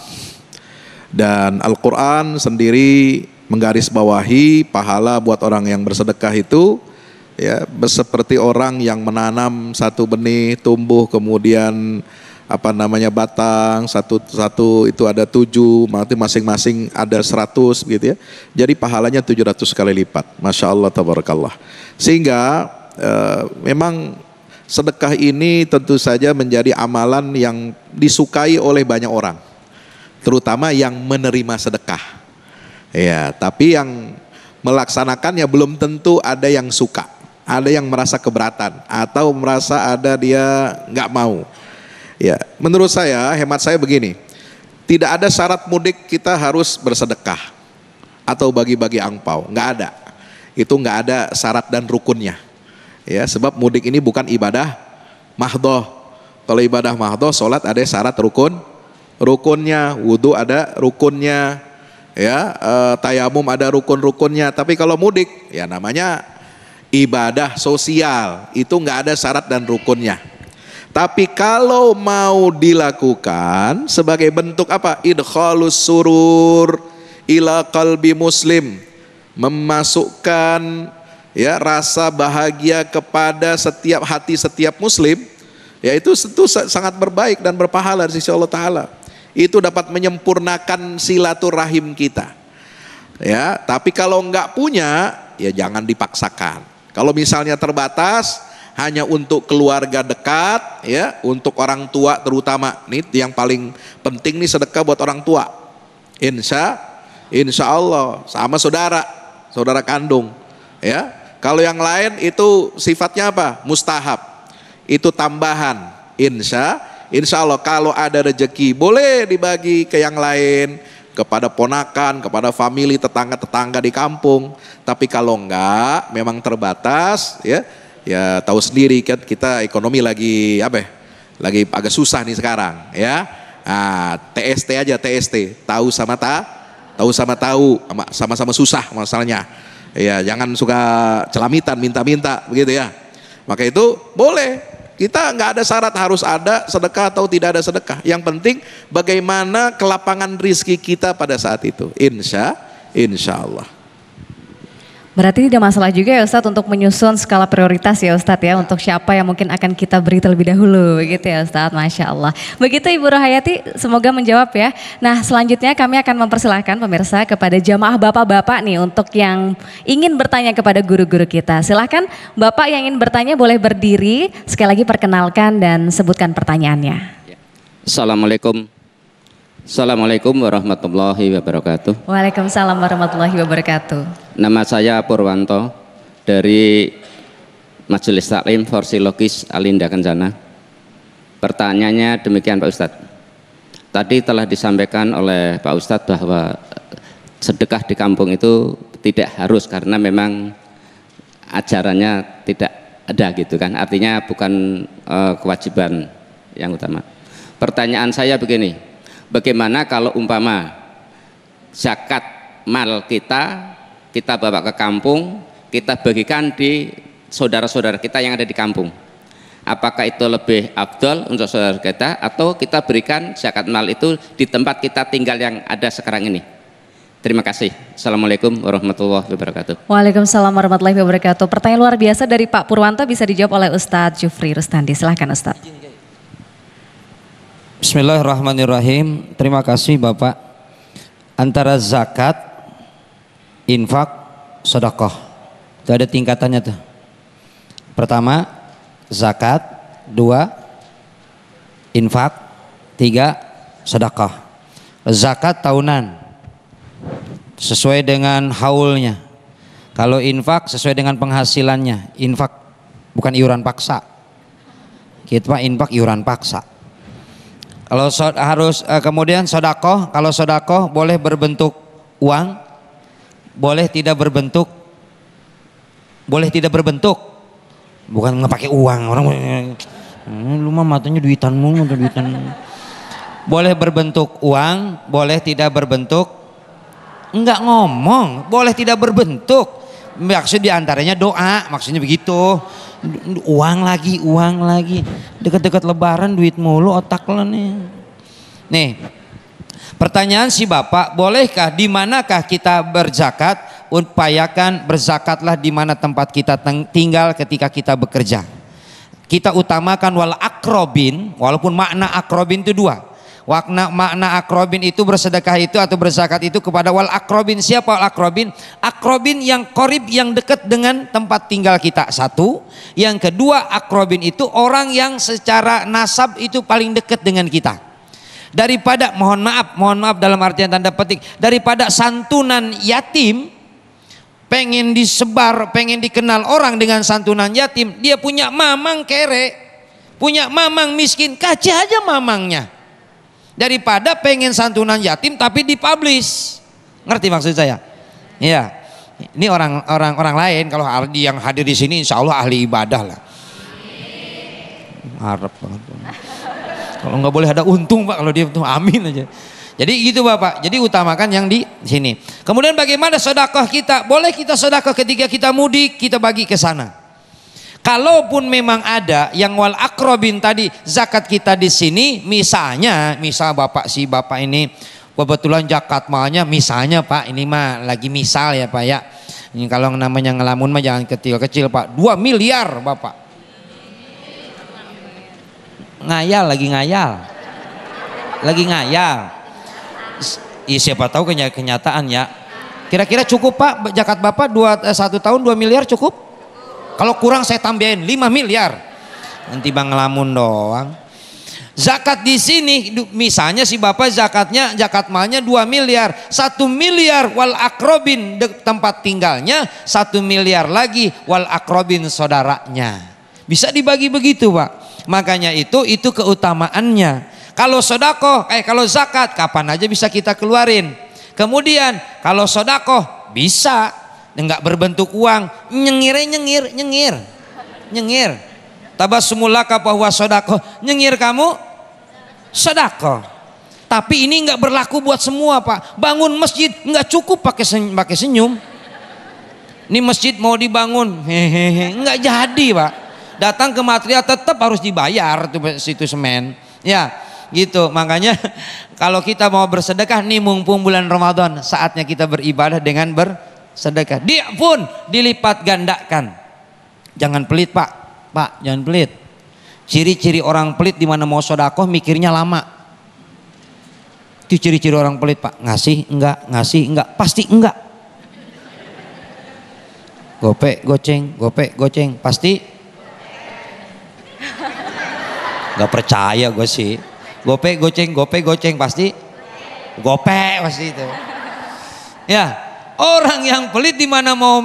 Dan Al-Quran sendiri menggarisbawahi pahala buat orang yang bersedekah itu ya seperti orang yang menanam satu benih tumbuh kemudian batang satu itu ada 7, berarti masing-masing ada 100 gitu ya. Jadi pahalanya 700 kali lipat. Masya Allah tabarakallah. Sehingga memang sedekah ini tentu saja menjadi amalan yang disukai oleh banyak orang, terutama yang menerima sedekah. Ya, tapi yang melaksanakannya belum tentu ada yang suka, ada yang merasa keberatan atau merasa ada dia nggak mau. Ya, menurut saya, hemat saya begini, tidak ada syarat mudik kita harus bersedekah atau bagi-bagi angpau, nggak ada. Itu nggak ada syarat dan rukunnya. Ya, sebab mudik ini bukan ibadah mahdoh. Kalau ibadah mahdoh, sholat ada syarat rukunnya, wudhu ada rukunnya, ya, tayamum ada rukun-rukunnya. Tapi kalau mudik, ya namanya ibadah sosial, itu nggak ada syarat dan rukunnya. Tapi kalau mau dilakukan sebagai bentuk apa? Idkhalus surur ila qalbi muslim, memasukkan ya rasa bahagia kepada setiap hati setiap muslim, ya itu sangat berbaik dan berpahala di sisi Allah Ta'ala. Itu dapat menyempurnakan silaturahim kita. Ya, tapi kalau enggak punya, ya jangan dipaksakan. Kalau misalnya terbatas hanya untuk keluarga dekat, ya, untuk orang tua terutama. Nih yang paling penting nih sedekah buat orang tua. Insya Allah sama saudara kandung, ya. Kalau yang lain itu sifatnya apa? Mustahab. Itu tambahan. Insya Allah kalau ada rezeki boleh dibagi ke yang lain, kepada ponakan, kepada famili, tetangga-tetangga di kampung. Tapi kalau enggak, memang terbatas, ya tahu sendiri kan kita ekonomi lagi lagi agak susah nih sekarang, ya. Nah, TST aja TST, tahu sama tahu, sama-sama susah masalahnya. Ya, jangan suka celamitan, minta-minta begitu ya. Maka itu boleh. Kita nggak ada syarat harus ada sedekah atau tidak ada sedekah. Yang penting bagaimana kelapangan rizki kita pada saat itu. Insya Allah. Berarti tidak masalah juga ya Ustadz untuk menyusun skala prioritas ya Ustadz ya, untuk siapa yang mungkin akan kita beri terlebih dahulu gitu ya Ustadz. Masya Allah. Begitu Ibu Rohayati, semoga menjawab ya. Nah selanjutnya kami akan mempersilahkan pemirsa kepada jamaah bapak-bapak nih untuk yang ingin bertanya kepada guru-guru kita. Silahkan Bapak yang ingin bertanya boleh berdiri, sekali lagi perkenalkan dan sebutkan pertanyaannya. Assalamualaikum warahmatullahi wabarakatuh. Waalaikumsalam warahmatullahi wabarakatuh. Nama saya Purwanto dari Majelis Taklim Forsilogis Alinda Kencana. Pertanyaannya demikian Pak Ustadz. Tadi telah disampaikan oleh Pak Ustadz bahwa sedekah di kampung itu tidak harus karena memang ajarannya tidak ada gitu kan. Artinya bukan kewajiban yang utama. Pertanyaan saya begini. Bagaimana kalau umpama zakat mal kita bawa ke kampung, kita bagikan di saudara-saudara kita yang ada di kampung? Apakah itu lebih afdol untuk saudara kita atau kita berikan zakat mal itu di tempat kita tinggal yang ada sekarang ini? Terima kasih. Assalamualaikum warahmatullahi wabarakatuh. Waalaikumsalam warahmatullahi wabarakatuh. Pertanyaan luar biasa dari Pak Purwanto bisa dijawab oleh Ustadz Jufri Rustandi. Silahkan Ustadz. Bismillahirrahmanirrahim. Terima kasih Bapak. Antara zakat, infak, sedekah, itu ada tingkatannya tuh. Pertama zakat, 2 infak, 3 sedekah. Zakat tahunan sesuai dengan haulnya. Kalau infak sesuai dengan penghasilannya. Infak bukan iuran paksa. Kita infak iuran paksa. Kalau harus kemudian sodakoh, kalau sodakoh boleh berbentuk uang, boleh tidak berbentuk, bukan nggak pakai uang. Orang lu mah matanya duitan mulu, duitan. Boleh berbentuk uang, boleh tidak berbentuk, enggak ngomong, boleh tidak berbentuk. Maksud diantaranya doa, maksudnya begitu. Uang lagi, dekat-dekat lebaran duit mulu otak lo nih. Nih, pertanyaan si bapak, bolehkah di manakah kita berzakat? Upayakan berzakatlah di mana tempat kita tinggal ketika kita bekerja. Kita utamakan wal akrobin, walaupun makna akrobin itu dua. Makna akrobin itu bersedekah itu atau berzakat itu kepada wal akrobin. Siapa wal akrobin? Akrobin yang korib, yang dekat dengan tempat tinggal kita, satu. Yang kedua, akrobin itu orang yang secara nasab itu paling dekat dengan kita. Daripada mohon maaf dalam artian tanda petik, daripada santunan yatim, pengen disebar, pengen dikenal orang dengan santunan yatim, dia punya mamang kere, punya mamang miskin, kaca aja mamangnya. Daripada pengen santunan yatim tapi dipublish. Ngerti maksud saya? Iya. Ini orang lain, kalau yang hadir di sini insya Allah ahli ibadah lah. Harap banget. Kalau nggak boleh ada untung Pak, kalau dia untung amin aja. Jadi gitu Bapak. Jadi utamakan yang di sini. Kemudian bagaimana sedekah kita? Boleh kita sedekah ketika kita mudik, kita bagi ke sana. Kalaupun memang ada yang wal akrobin tadi, zakat kita di sini, misal bapak ini kebetulan zakat malnya, misalnya Pak, ini mah lagi misal ya Pak ya. Ini kalau namanya ngelamun mah jangan kecil-kecil Pak. 2 miliar Bapak. Lagi ngayal. Siapa tahu kenyataan ya. Kira-kira cukup Pak, zakat Bapak 1 tahun 2 miliar cukup? Kalau kurang saya tambahin 5 miliar. Nanti bang ngelamun doang. Zakat di sini misalnya si bapak zakat malnya 2 miliar. 1 miliar wal akrobin tempat tinggalnya, 1 miliar lagi wal akrobin saudaranya. Bisa dibagi begitu Pak. Makanya itu keutamaannya. Kalau sodako, kalau zakat kapan aja bisa kita keluarin. Kemudian kalau sodako bisa enggak berbentuk uang, nyengir. Tabassumulaka bahwa sodako, nyengir kamu sodako. Tapi ini enggak berlaku buat semua Pak. Bangun masjid enggak cukup pakai senyum. Ini masjid mau dibangun, enggak jadi Pak. Datang ke material tetap harus dibayar tuh situ semen. Ya, gitu. Makanya kalau kita mau bersedekah nih mumpung bulan Ramadan, saatnya kita beribadah dengan bersedekah. Dia pun dilipat gandakan. Jangan pelit Pak, jangan pelit. Ciri-ciri orang pelit di mana mau sedekah mikirnya lama. Itu ciri-ciri orang pelit Pak. Ngasih enggak, pasti enggak. Gope goceng, pasti. Gak percaya gue sih. Gope goceng pasti. Gope pasti itu. Ya. Orang yang pelit di mana mau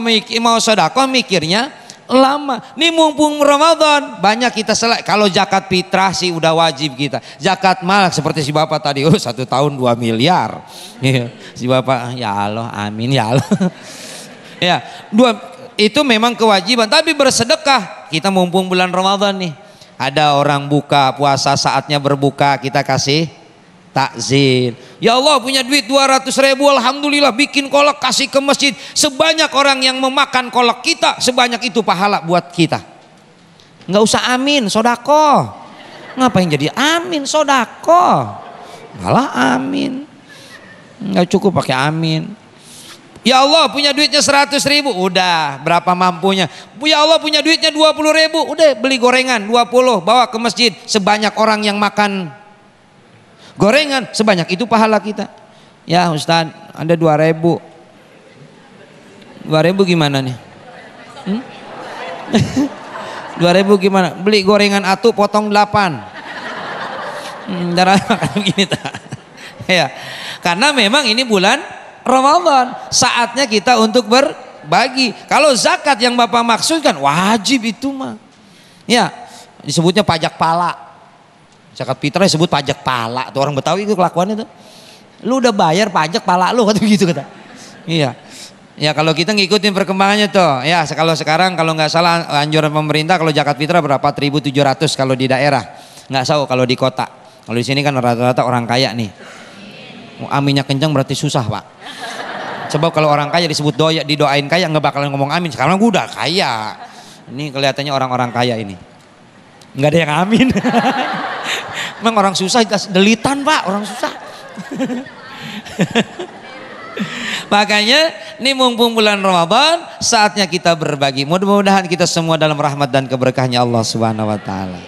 sedekah mikirnya lama. Nih mumpung Ramadan banyak kita kalau zakat fitrah sih udah wajib kita. Zakat mal seperti si bapak tadi, 1 tahun 2 miliar. Si bapak ya Allah, amin ya Allah. Ya, itu memang kewajiban. Tapi bersedekah kita mumpung bulan Ramadan nih. Ada orang buka puasa, saatnya berbuka, kita kasih takzir. Ya Allah punya duit 200.000, alhamdulillah, bikin kolak kasih ke masjid. Sebanyak orang yang memakan kolak kita, sebanyak itu pahala buat kita. Nggak usah amin, sodako. Ngapain jadi amin, sodako? Malah amin. Nggak cukup pakai amin. Ya Allah punya duitnya 100.000, udah berapa mampunya. Ya Allah punya duitnya 20.000, udah beli gorengan 20, bawa ke masjid. Sebanyak orang yang makan gorengan, sebanyak itu pahala kita. Ya Ustaz, ada 2.000. 2.000 gimana nih? 2.000 gimana? Beli gorengan atuh potong 8. Darah begini tak? Ya, karena memang ini bulan Ramadan, saatnya kita untuk berbagi. Kalau zakat yang Bapak maksudkan wajib itu mah. Ya, disebutnya pajak pala. Zakat fitrah disebut pajak pala tuh, orang Betawi itu kelakuannya tuh. Lu udah bayar pajak pala lu kata gitu kata. Iya. Ya kalau kita ngikutin perkembangannya tuh. Ya kalau sekarang kalau nggak salah anjuran pemerintah kalau zakat fitrah berapa? 1.700 kalau di daerah. Nggak tahu kalau di kota. Kalau di sini kan rata-rata orang kaya nih. Aminnya kencang berarti susah, Pak. Sebab kalau orang kaya disebut didoain kaya nggak bakalan ngomong amin. Sekarang gue udah kaya. Ini kelihatannya orang-orang kaya ini. Nggak ada yang amin. Memang orang susah delitan, Pak, orang susah. Makanya ini mumpung bulan Ramadan, saatnya kita berbagi. Mudah-mudahan kita semua dalam rahmat dan keberkahnya Allah Subhanahu wa taala.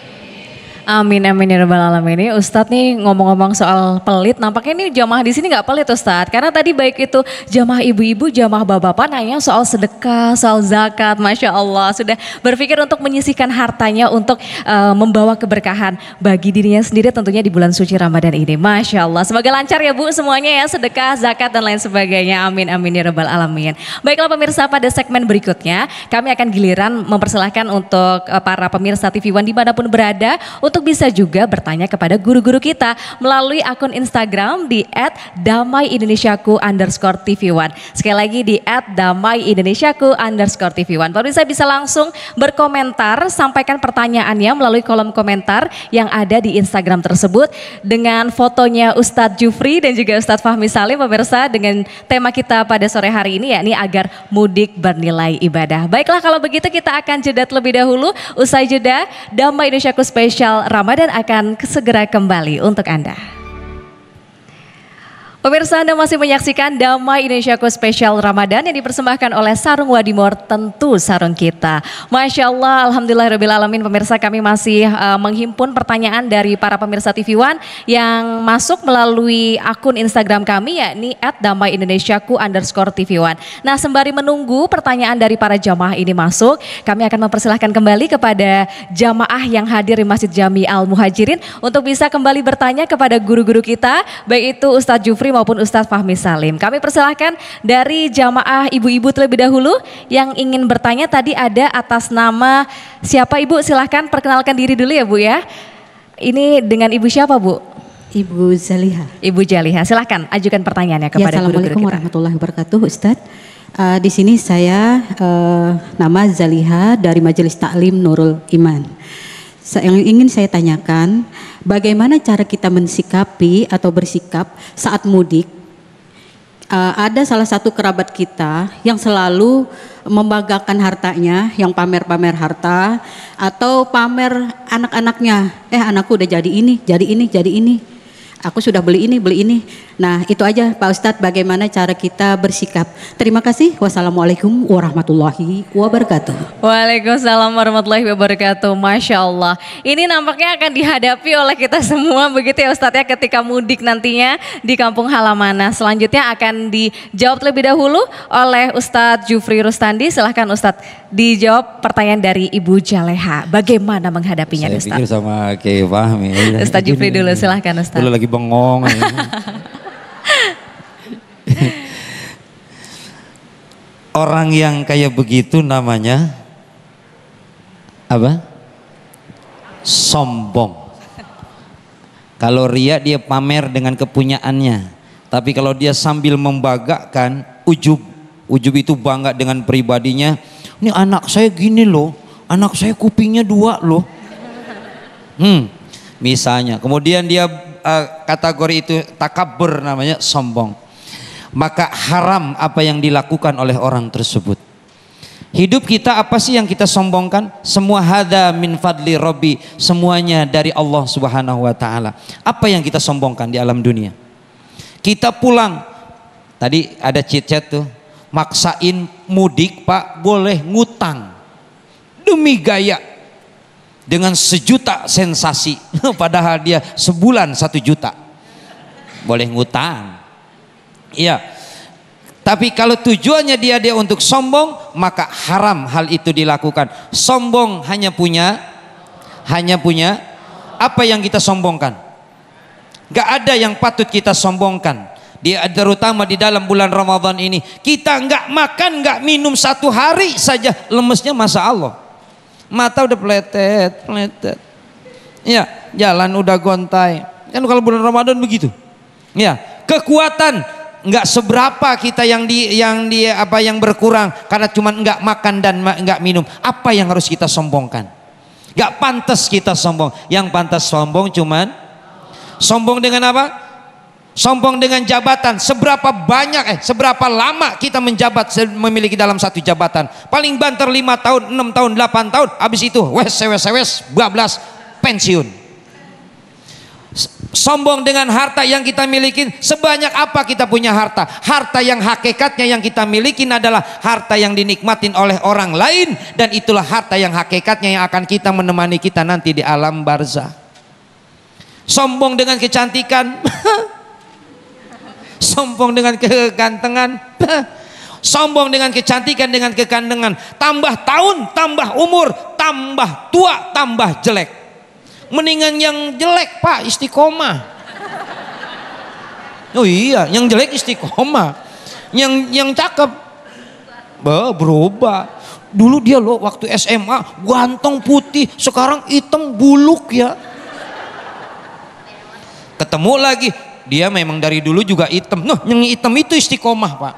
Amin amin ya rabbal alamin. Ini Ustadz nih ngomong-ngomong soal pelit, nampaknya ini jamaah di sini nggak pelit Ustadz. Karena tadi baik itu jamaah ibu-ibu, jamaah bapak-bapak nanya soal sedekah, soal zakat, masya Allah sudah berpikir untuk menyisihkan hartanya untuk membawa keberkahan bagi dirinya sendiri tentunya di bulan suci Ramadan ini. Masya Allah. Semoga lancar ya Bu semuanya ya, sedekah, zakat dan lain sebagainya. Amin amin ya rabbal alamin. Baiklah pemirsa, pada segmen berikutnya kami akan giliran mempersilahkan untuk para pemirsa TV One dimanapun berada untuk bisa juga bertanya kepada guru-guru kita melalui akun Instagram di @damaiindonesiaku_tv1. Sekali lagi di @damaiindonesiaku_tv1. Pemirsa bisa langsung berkomentar, sampaikan pertanyaannya melalui kolom komentar yang ada di Instagram tersebut dengan fotonya Ustadz Jufri dan juga Ustadz Fahmi Salim pemirsa, dengan tema kita pada sore hari ini yakni agar mudik bernilai ibadah. Baiklah kalau begitu kita akan jeda terlebih dahulu. Usai jeda, Damai Indonesiaku Spesial Ramadan akan segera kembali untuk Anda. Pemirsa, Anda masih menyaksikan Damai Indonesiaku Spesial Ramadan yang dipersembahkan oleh Sarung Wadimor, tentu sarung kita. Masya Allah, alhamdulillahirrahmanirrahim. Pemirsa, kami masih menghimpun pertanyaan dari para pemirsa TV One yang masuk melalui akun Instagram kami yakni @damaiindonesiaku_tv1. Nah, sembari menunggu pertanyaan dari para jamaah ini masuk, kami akan mempersilahkan kembali kepada jamaah yang hadir di Masjid Jami Al Muhajirin untuk bisa kembali bertanya kepada guru-guru kita, baik itu Ustadz Jufri maupun Ustadz Fahmi Salim. Kami persilahkan dari jamaah ibu-ibu terlebih dahulu yang ingin bertanya. Tadi ada atas nama siapa Ibu? Silahkan perkenalkan diri dulu ya Bu ya. Ini dengan Ibu siapa Bu? Ibu Zaliha. Ibu Zaliha, silahkan ajukan pertanyaannya kepada guru-guru kita. Assalamualaikum warahmatullahi wabarakatuh Ustadz. Di sini saya nama Zaliha dari Majelis Taklim Nurul Iman. Yang ingin saya tanyakan, bagaimana cara kita mensikapi atau bersikap saat mudik? Ada salah satu kerabat kita yang selalu membanggakan hartanya, yang pamer-pamer harta atau pamer anak-anaknya. Anakku udah jadi ini, jadi ini, jadi ini. Aku sudah beli ini, beli ini. Nah itu aja Pak Ustadz, bagaimana cara kita bersikap. Terima kasih. Wassalamualaikum warahmatullahi wabarakatuh. Waalaikumsalam warahmatullahi wabarakatuh. Masya Allah. Ini nampaknya akan dihadapi oleh kita semua begitu ya Ustadz ya, ketika mudik nantinya di kampung halaman. Nah selanjutnya akan dijawab terlebih dahulu oleh Ustadz Jufri Rustandi. Silahkan Ustadz dijawab pertanyaan dari Ibu Jaleha. Bagaimana menghadapinya Ustadz? Saya pikir sama Kiai Fahmi. Ustadz Jufri dulu, silahkan Ustadz. Dulu lagi bengong. Orang yang kayak begitu namanya apa? Sombong. Kalau ria dia pamer dengan kepunyaannya. Tapi kalau dia sambil membanggakan, ujub. Ujub itu bangga dengan pribadinya. Ini anak saya gini loh, anak saya kupingnya 2 loh. Misalnya, kemudian dia kategori itu takabur, namanya sombong. Maka haram apa yang dilakukan oleh orang tersebut. Hidup kita apa sih yang kita sombongkan? Semua hada min fadli Rabbi, semuanya dari Allah Subhanahu wa taala. Apa yang kita sombongkan di alam dunia? Kita pulang, tadi ada chat tuh, maksain mudik Pak, boleh ngutang demi gaya dengan 1 juta sensasi, padahal dia sebulan 1 juta. Boleh ngutang. Iya. Tapi kalau tujuannya dia untuk sombong, maka haram hal itu dilakukan. Sombong hanya punya apa yang kita sombongkan. Gak ada yang patut kita sombongkan. Terutama di dalam bulan Ramadan ini, kita nggak makan, nggak minum 1 hari saja lemesnya, masa Allah. Mata udah peletet. Ya, jalan udah gontai. Kan kalau bulan Ramadan begitu. Ya, kekuatan nggak seberapa kita yang berkurang karena cuma nggak makan dan nggak minum. Apa yang harus kita sombongkan? Nggak pantas kita sombong. Yang pantas sombong cuman sombong dengan apa? Sombong dengan jabatan. Seberapa lama kita menjabat memiliki dalam satu jabatan? Paling banter 5 tahun, 6 tahun, 8 tahun. Habis itu wes bablas pensiun. Sombong dengan harta yang kita miliki. Sebanyak apa kita punya harta? Harta yang hakikatnya yang kita miliki adalah harta yang dinikmatin oleh orang lain, dan itulah harta yang hakikatnya yang akan kita menemani kita nanti di alam barzah. Sombong dengan kecantikan, sombong dengan kegantengan, sombong dengan kecantikan, dengan kegantengan. Tambah tahun, tambah umur, tambah tua, tambah jelek. Mendingan yang jelek Pak istiqomah. Oh iya, yang jelek istiqomah. Yang cakep berubah. Dulu dia loh waktu SMA ganteng putih, sekarang hitam buluk ya. Ketemu lagi, dia memang dari dulu juga hitam. Noh, yang hitam itu istiqomah Pak.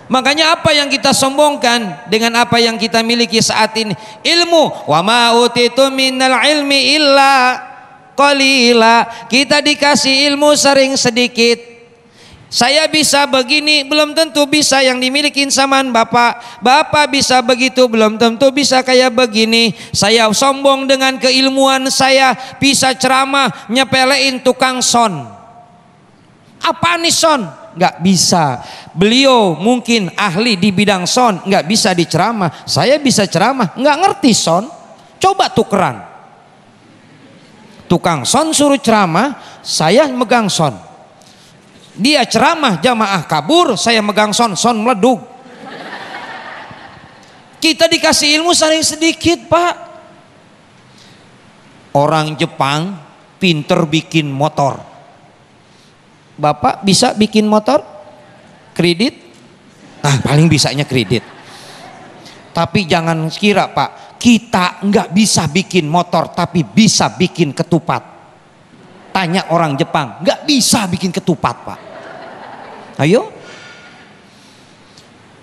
Makanya apa yang kita sombongkan dengan apa yang kita miliki saat ini? Ilmu. Wa ma utitu minal ilmi illa qalila. Kita dikasih ilmu sering sedikit. Saya bisa begini, belum tentu bisa yang dimiliki zaman Bapak. Bapak bisa begitu, belum tentu bisa kayak begini. Saya sombong dengan keilmuan saya, bisa ceramah nyepelein tukang son. Apa nih son? Nggak bisa. Beliau mungkin ahli di bidang son, nggak bisa diceramah. Saya bisa ceramah, nggak ngerti son. Coba tukeran. Tukang son suruh ceramah, saya megang son. Dia ceramah jamaah kabur, saya megang son meleduk. Kita dikasih ilmu sering sedikit Pak. Orang Jepang pinter bikin motor. Bapak bisa bikin motor? Kredit? Nah, paling bisanya kredit. Tapi jangan kira Pak, kita nggak bisa bikin motor tapi bisa bikin ketupat. Tanya orang Jepang, nggak bisa bikin ketupat Pak. Ayo.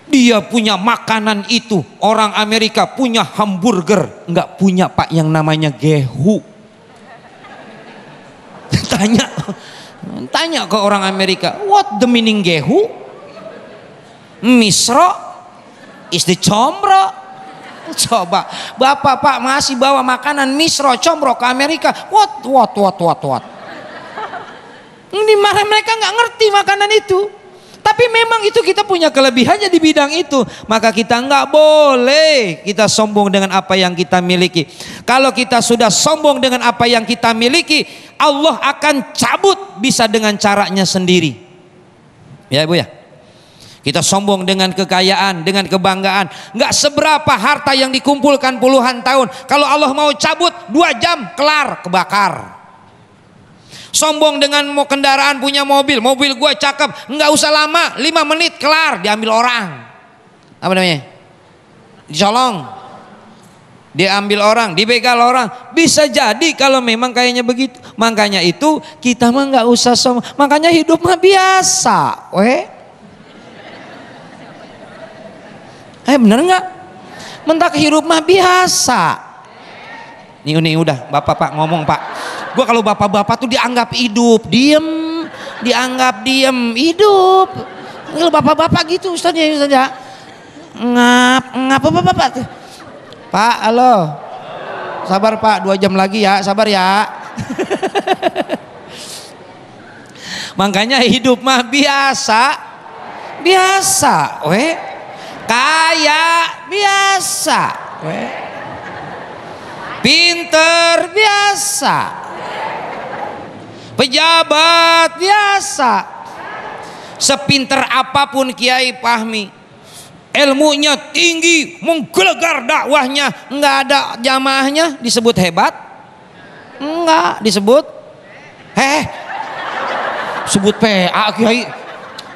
Dia punya makanan itu. Orang Amerika punya hamburger, nggak punya Pak yang namanya gehu. Tanya ke orang Amerika, what the meaning gehu? Misro is the combro. Coba Bapak Pak masih bawa makanan misro combro ke Amerika. What? Ini mereka nggak ngerti makanan itu. Tapi memang itu kita punya kelebihannya di bidang itu. Maka kita nggak boleh kita sombong dengan apa yang kita miliki. Kalau kita sudah sombong dengan apa yang kita miliki, Allah akan cabut bisa dengan caranya sendiri. Ya Ibu ya. Kita sombong dengan kekayaan, dengan kebanggaan. Nggak seberapa harta yang dikumpulkan puluhan tahun. Kalau Allah mau cabut 2 jam kelar, kebakar. Sombong dengan mau kendaraan, punya mobil gua cakep, nggak usah lama, 5 menit kelar, diambil orang. Apa namanya? Dicolong, diambil orang, dibegal orang. Bisa jadi kalau memang kayaknya begitu. Makanya itu kita mah nggak usah sombong. Makanya hidup mah biasa, bener nggak? Mentak hidup mah biasa. Ini udah, Bapak Pak ngomong Pak. Gua kalau bapak-bapak tuh dianggap hidup, diem, hidup. Kalau bapak-bapak gitu Ustaz ya. Ngap Bapak tuh. Pak, halo. Sabar Pak, 2 jam lagi ya, sabar ya. Makanya hidup mah biasa. Kaya biasa. Pinter biasa. Pejabat biasa. Sepinter apapun Kiai Fahmi, ilmunya tinggi, menggelegar dakwahnya, nggak ada jamaahnya, disebut hebat? Enggak, disebut sebut PA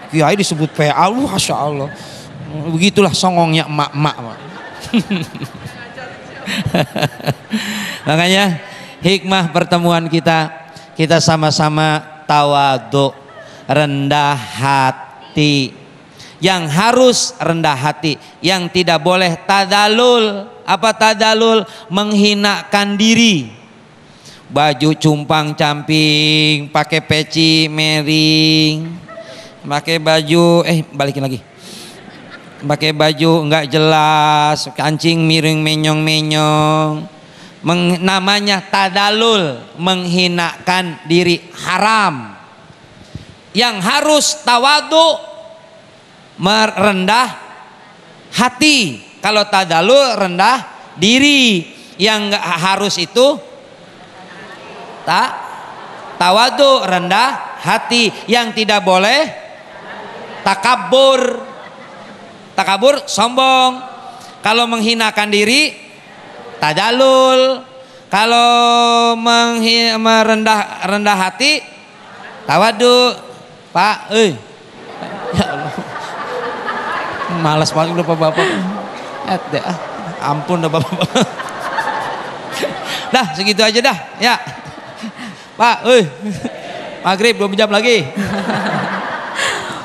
Kiai disebut PA. Masya Allah. Begitulah songongnya emak-emak. Makanya hikmah pertemuan kita sama-sama tawadhu, rendah hati. Yang harus rendah hati, yang tidak boleh tadalul. Apa tadalul? Menghinakan diri. Baju cumpang camping, pakai peci miring, pakai baju balikin lagi. Pakai baju enggak jelas, kancing miring menyong-menyong. Namanya tadalul, menghinakan diri, haram. Yang harus tawadhu, merendah hati. Kalau tadalul rendah diri. Yang enggak harus itu tawadhu, rendah hati. Yang tidak boleh takabur. Takabur sombong. Kalau menghinakan diri tadalul. Kalau merendah hati tawadhu. Pak, ya Allah, malas banget udah bapak. Ampun dah bapak. Dah segitu aja dah ya. Pak, maghrib 2 jam lagi.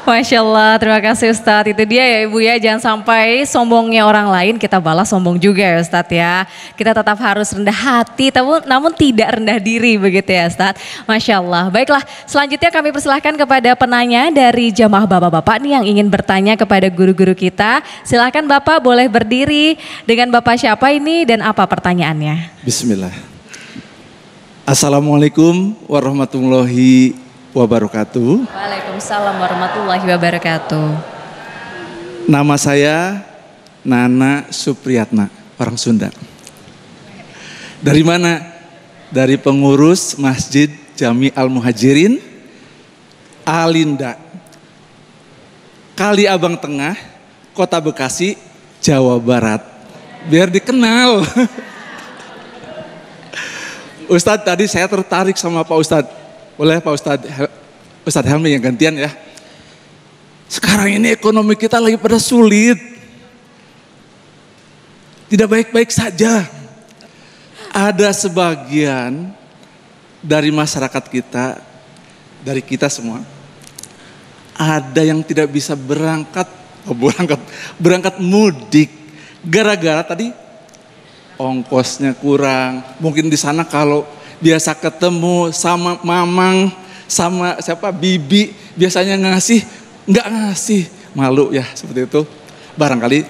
Masya Allah, terima kasih Ustadz. Itu dia ya Ibu ya, jangan sampai sombongnya orang lain kita balas sombong juga ya Ustadz ya. Kita tetap harus rendah hati, namun tidak rendah diri begitu ya Ustadz. Masya Allah. Baiklah, selanjutnya kami persilahkan kepada penanya dari jamaah bapak-bapak nih yang ingin bertanya kepada guru-guru kita. Silahkan Bapak boleh berdiri, dengan Bapak siapa ini dan apa pertanyaannya? Bismillah. Assalamualaikum warahmatullahi wabarakatuh. Waalaikumsalam warahmatullahi wabarakatuh. Nama saya Nana Supriyatna, orang Sunda. Dari mana? Dari pengurus Masjid Jami Al-Muhajirin Alinda, Kali Abang Tengah, Kota Bekasi, Jawa Barat. Biar dikenal. Ustadz, tadi saya tertarik sama Pak Ustadz. Boleh Pak Ustadz Helmi yang gantian ya. Sekarang ini ekonomi kita lagi pada sulit. Tidak baik-baik saja. Ada sebagian dari masyarakat kita, dari kita semua, ada yang tidak bisa berangkat mudik. Gara-gara tadi ongkosnya kurang. Mungkin di sana kalau biasa ketemu sama mamang, sama bibi, biasanya nggak ngasih, malu ya seperti itu barangkali.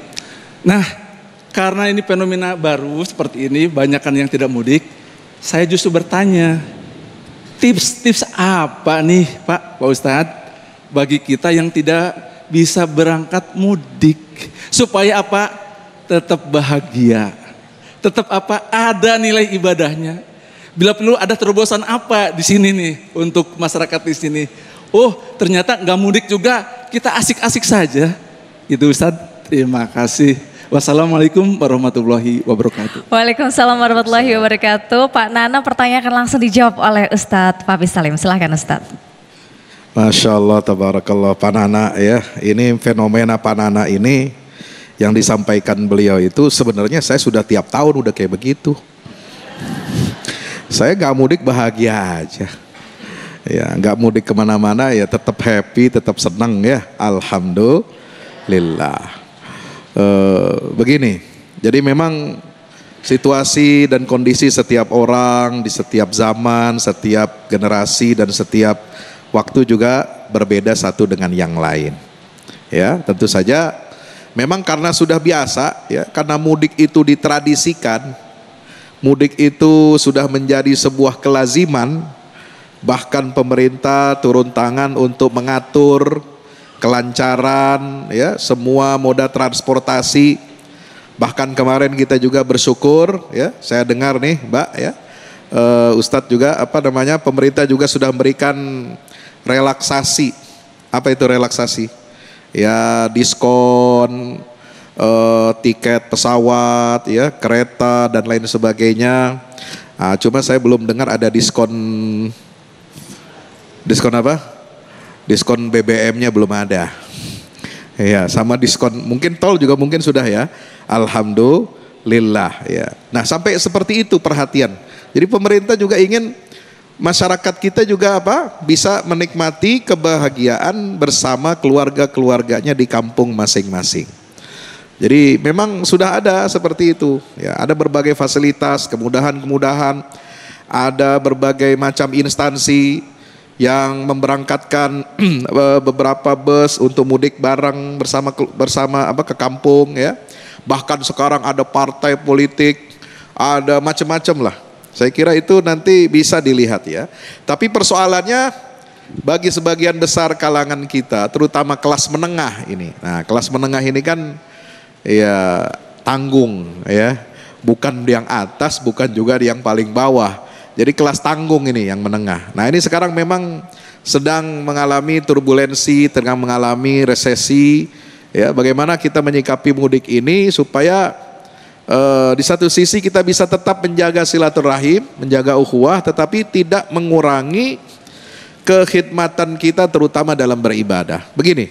Nah, karena ini fenomena baru seperti ini, banyakkan yang tidak mudik, saya justru bertanya, tips apa nih Pak Ustadz bagi kita yang tidak bisa berangkat mudik supaya apa? Tetap bahagia, tetap ada nilai ibadahnya. Bila perlu ada terobosan apa di sini nih untuk masyarakat di sini. Oh, ternyata nggak mudik juga, kita asik-asik saja. Itu Ustadz, terima kasih. Wassalamualaikum warahmatullahi wabarakatuh. Waalaikumsalam warahmatullahi wabarakatuh. Pak Nana, pertanyaan akan langsung dijawab oleh Ustadz Papi Salim. Silahkan Ustadz. Masya Allah, tabarakallah Pak Nana ya. Ini fenomena Pak Nana ini yang disampaikan beliau itu sebenarnya saya sudah tiap tahun udah kayak begitu. Saya gak mudik bahagia aja. Ya, gak mudik kemana-mana ya tetap happy, tetap senang ya. Alhamdulillah. Begini, jadi memang situasi dan kondisi setiap orang di setiap zaman, setiap generasi dan setiap waktu juga berbeda satu dengan yang lain. Ya, tentu saja memang karena sudah biasa ya, karena mudik itu ditradisikan. Mudik itu sudah menjadi sebuah kelaziman, bahkan pemerintah turun tangan untuk mengatur kelancaran ya semua moda transportasi. Bahkan kemarin kita juga bersyukur ya, saya dengar nih Mbak ya, Ustadz juga pemerintah juga sudah memberikan relaksasi. Apa itu relaksasi? Ya diskon tiket pesawat, ya kereta dan lain sebagainya. Cuma saya belum dengar ada diskon apa? Diskon BBM-nya belum ada. Ya, sama diskon mungkin tol juga mungkin sudah ya. Alhamdulillah ya. Nah sampai seperti itu perhatian Jadi pemerintah juga ingin masyarakat kita juga bisa menikmati kebahagiaan bersama keluarga-keluarganya di kampung masing-masing. Jadi memang sudah ada seperti itu ya, ada berbagai fasilitas, kemudahan-kemudahan, ada berbagai macam instansi yang memberangkatkan beberapa bus untuk mudik bareng bersama ke kampung ya. Bahkan sekarang ada partai politik, ada macam-macam lah. Saya kira itu nanti bisa dilihat ya. Tapi persoalannya bagi sebagian besar kalangan kita, terutama kelas menengah ini. Nah, kelas menengah ini kan ya tanggung ya. Bukan yang atas, bukan juga yang paling bawah. Jadi kelas tanggung ini yang menengah. Nah, ini sekarang memang sedang mengalami turbulensi, tengah mengalami resesi. Ya, bagaimana kita menyikapi mudik ini supaya di satu sisi kita bisa tetap menjaga silaturahim, menjaga ukhuwah, tetapi tidak mengurangi kekhidmatan kita terutama dalam beribadah. Begini,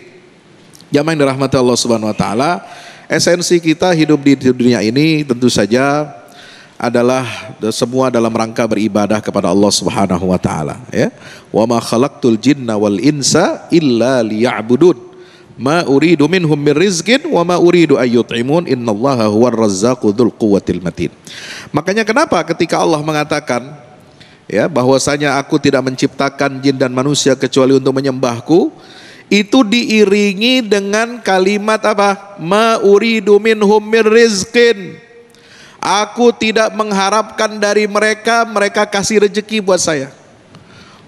jamaah yang dirahmati Allah Subhanahu wa taala, esensi kita hidup di dunia ini tentu saja adalah semua dalam rangka beribadah kepada Allah Subhanahu wa taala ya. Wa ma khalaqtul jinna wal insa illa liya'budun. Ma uridu minhum min rizqin wa ma uridu ayyut'imun innallaha huwar razzaqu dzul quwwatil matin. Makanya kenapa ketika Allah mengatakan ya bahwasanya aku tidak menciptakan jin dan manusia kecuali untuk menyembahku, itu diiringi dengan kalimat apa? Ma uridu minhum min rizqin. Aku tidak mengharapkan dari mereka kasih rezeki buat saya.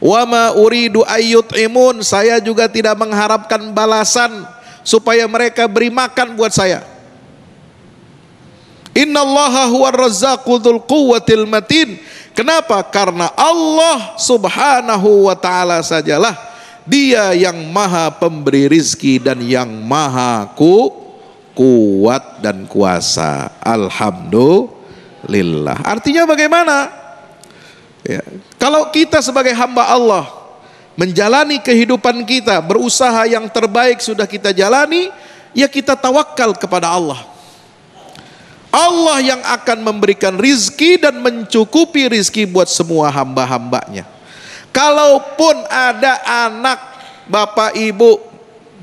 Wa ma uridu ayyut'imun, saya juga tidak mengharapkan balasan supaya mereka beri makan buat saya. Innallaha huwar razzaqu dzul quwwatil matin. Kenapa? Karena Allah Subhanahu wa taala sajalah Dia yang maha pemberi rizki dan yang maha kuat dan kuasa. Alhamdulillah. Artinya bagaimana? Ya, kalau kita sebagai hamba Allah menjalani kehidupan kita, berusaha yang terbaik sudah kita jalani, ya kita tawakal kepada Allah. Allah yang akan memberikan rizki dan mencukupi rizki buat semua hamba-hambanya. Kalaupun ada anak, bapak, ibu,